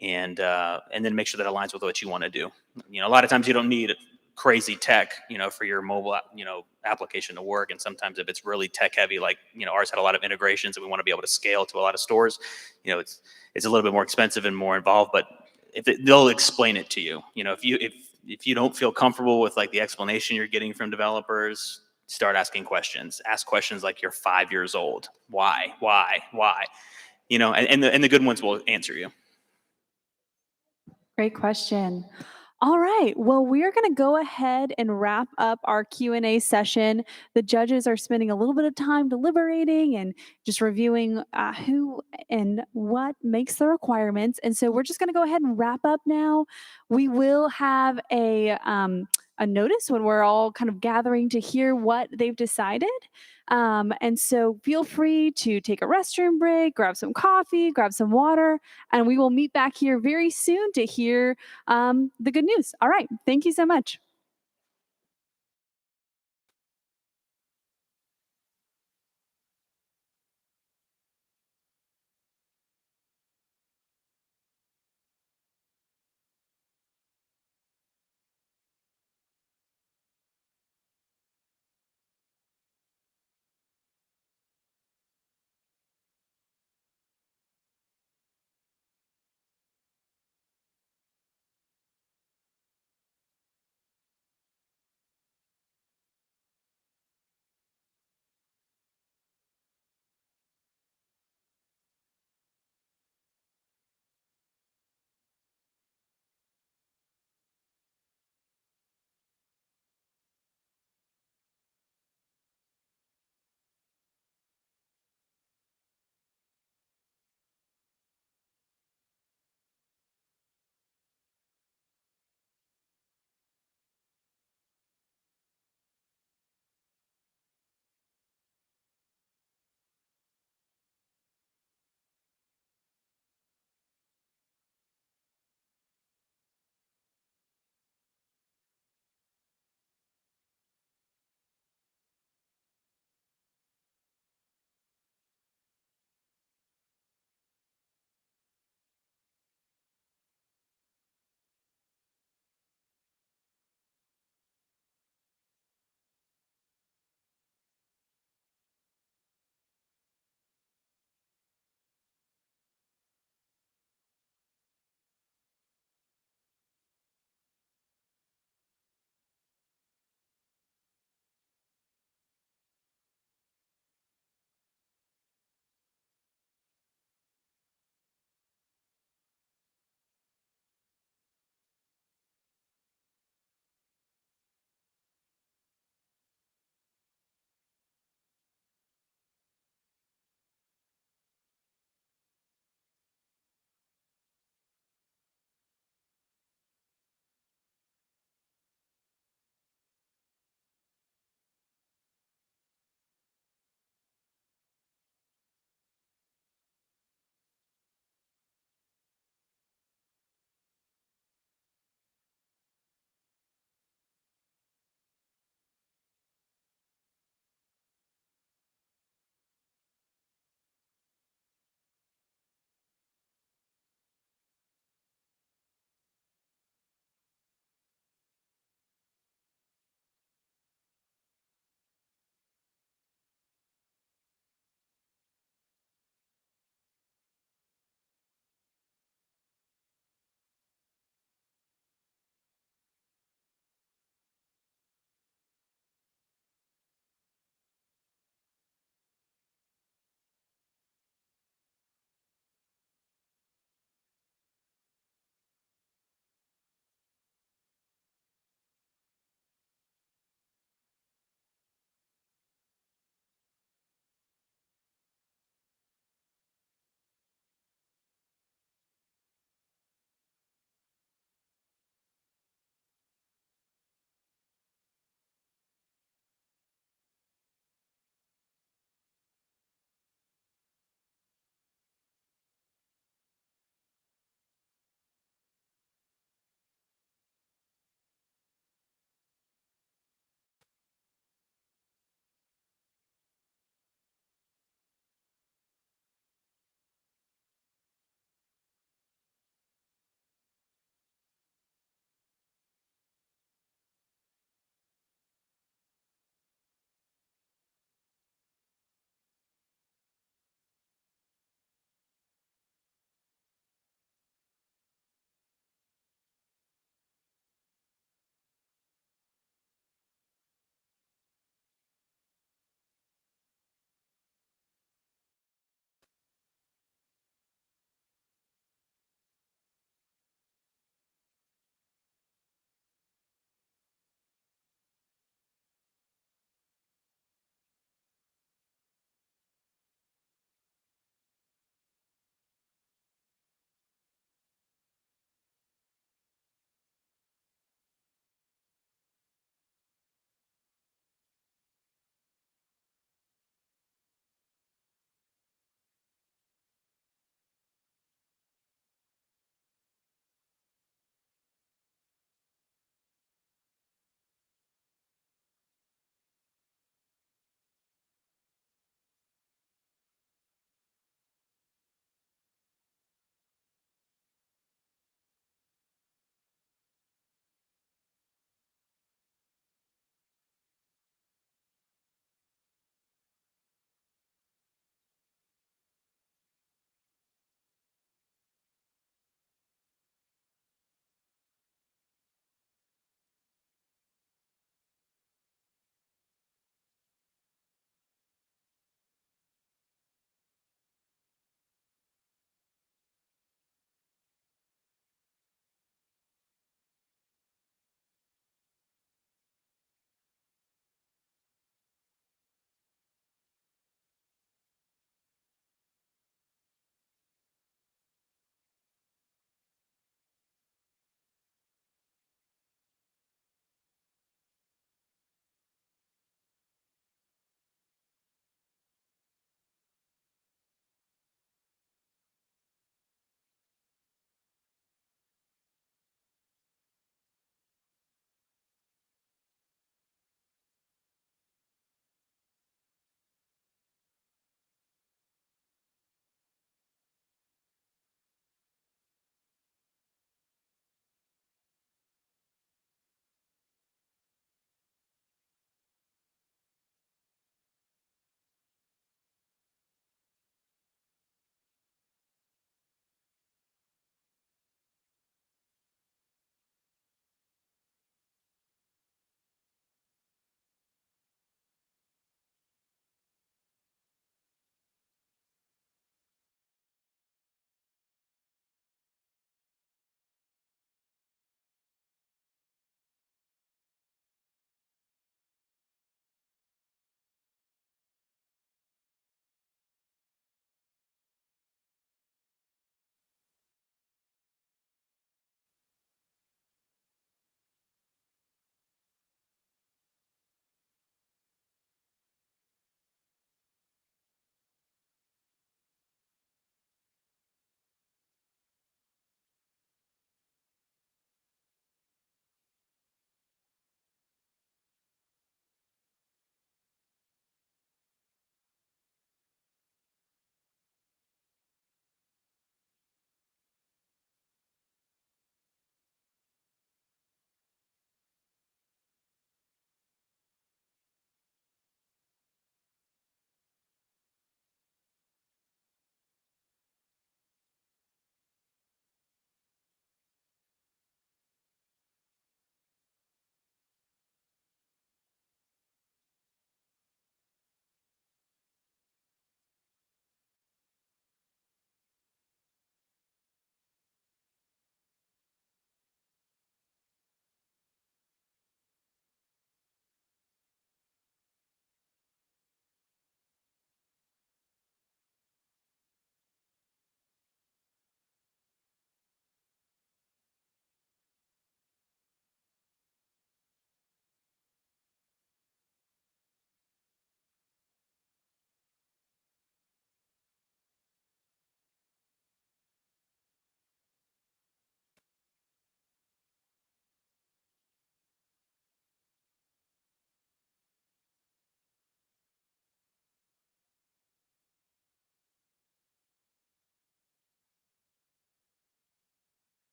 and then make sure that aligns with what you want to do. A lot of times you don't need crazy tech, for your mobile, application to work. And sometimes if it's really tech heavy, like, ours had a lot of integrations and we want to be able to scale to a lot of stores, it's a little bit more expensive and more involved, but they'll explain it to you. If you don't feel comfortable with like the explanation you're getting from developers, start asking questions. Ask questions like you're 5 years old. Why? And the good ones will answer you. Great question. All right. Well, we are going to go ahead and wrap up our Q&A session. The judges are spending a little bit of time deliberating and just reviewing who and what makes the requirements. And so we're just going to go ahead and wrap up now. We will have a a notice when we're all kind of gathering to hear what they've decided. And so feel free to take a restroom break, grab some coffee, grab some water, and we will meet back here very soon to hear the good news. All right. Thank you so much.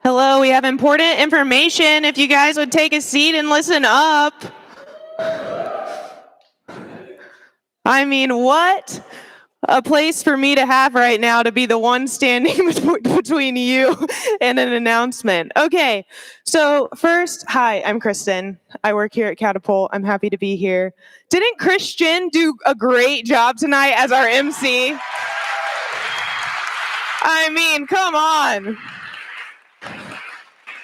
Hello, we have important information. If you guys would take a seat and listen up. I mean, what a place for me to have right now to be the one standing between you and an announcement. Okay, so first, hi, I'm Kristen. I work here at Catapult. I'm happy to be here. Didn't Christian do a great job tonight as our MC? I mean, come on.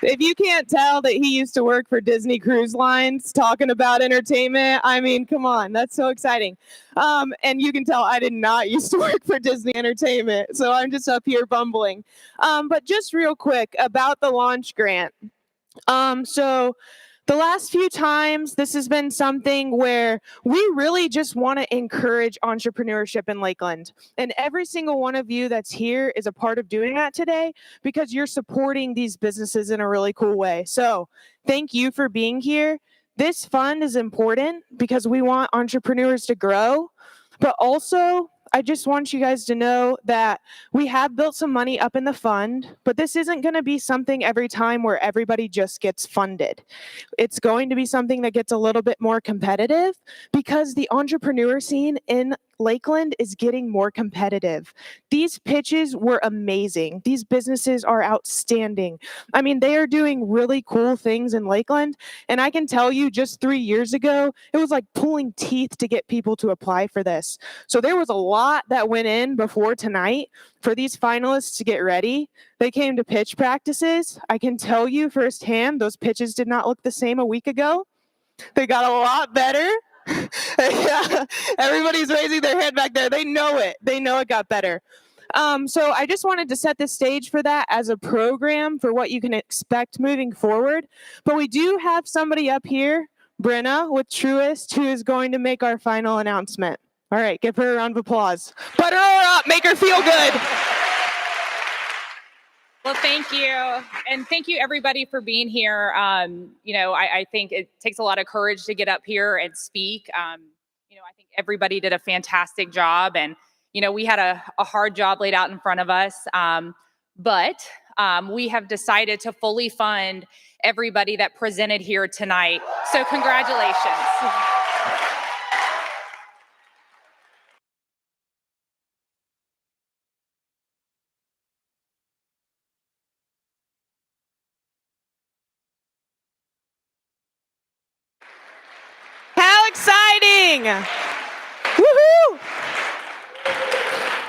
If you can't tell that he used to work for Disney Cruise Lines talking about entertainment, I mean, come on, that's so exciting. And you can tell I did not used to work for Disney Entertainment, so I'm just up here bumbling. But just real quick about the launch grant. So the last few times, this has been something where we really just want to encourage entrepreneurship in Lakeland. And every single one of you that's here is a part of doing that today because you're supporting these businesses in a really cool way. So thank you for being here. This fund is important because we want entrepreneurs to grow, but also I just want you guys to know that we have built some money up in the fund, but this isn't going to be something every time where everybody just gets funded. It's going to be something that gets a little bit more competitive because the entrepreneur scene in Lakeland is getting more competitive. These pitches were amazing. These businesses are outstanding. I mean, they are doing really cool things in Lakeland. And I can tell you just 3 years ago, it was like pulling teeth to get people to apply for this. So there was a lot that went in before tonight for these finalists to get ready. They came to pitch practices. I can tell you firsthand, those pitches did not look the same a week ago. They got a lot better. Yeah, everybody's raising their hand back there. They know it. They know it got better. So I just wanted to set the stage for that as a program for what you can expect moving forward. But we do have somebody up here, Brenna with Truist, who is going to make our final announcement. All right, give her a round of applause. Butter her up, make her feel good. Well, thank you. And thank you everybody for being here. I think it takes a lot of courage to get up here and speak. I think everybody did a fantastic job and, we had a hard job laid out in front of us. But we have decided to fully fund everybody that presented here tonight. So congratulations. How exciting! Woohoo!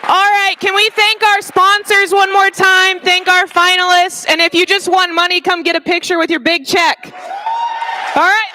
All right, can we thank our sponsors one more time? Thank our finalists. And if you just want money, come get a picture with your big check. All right.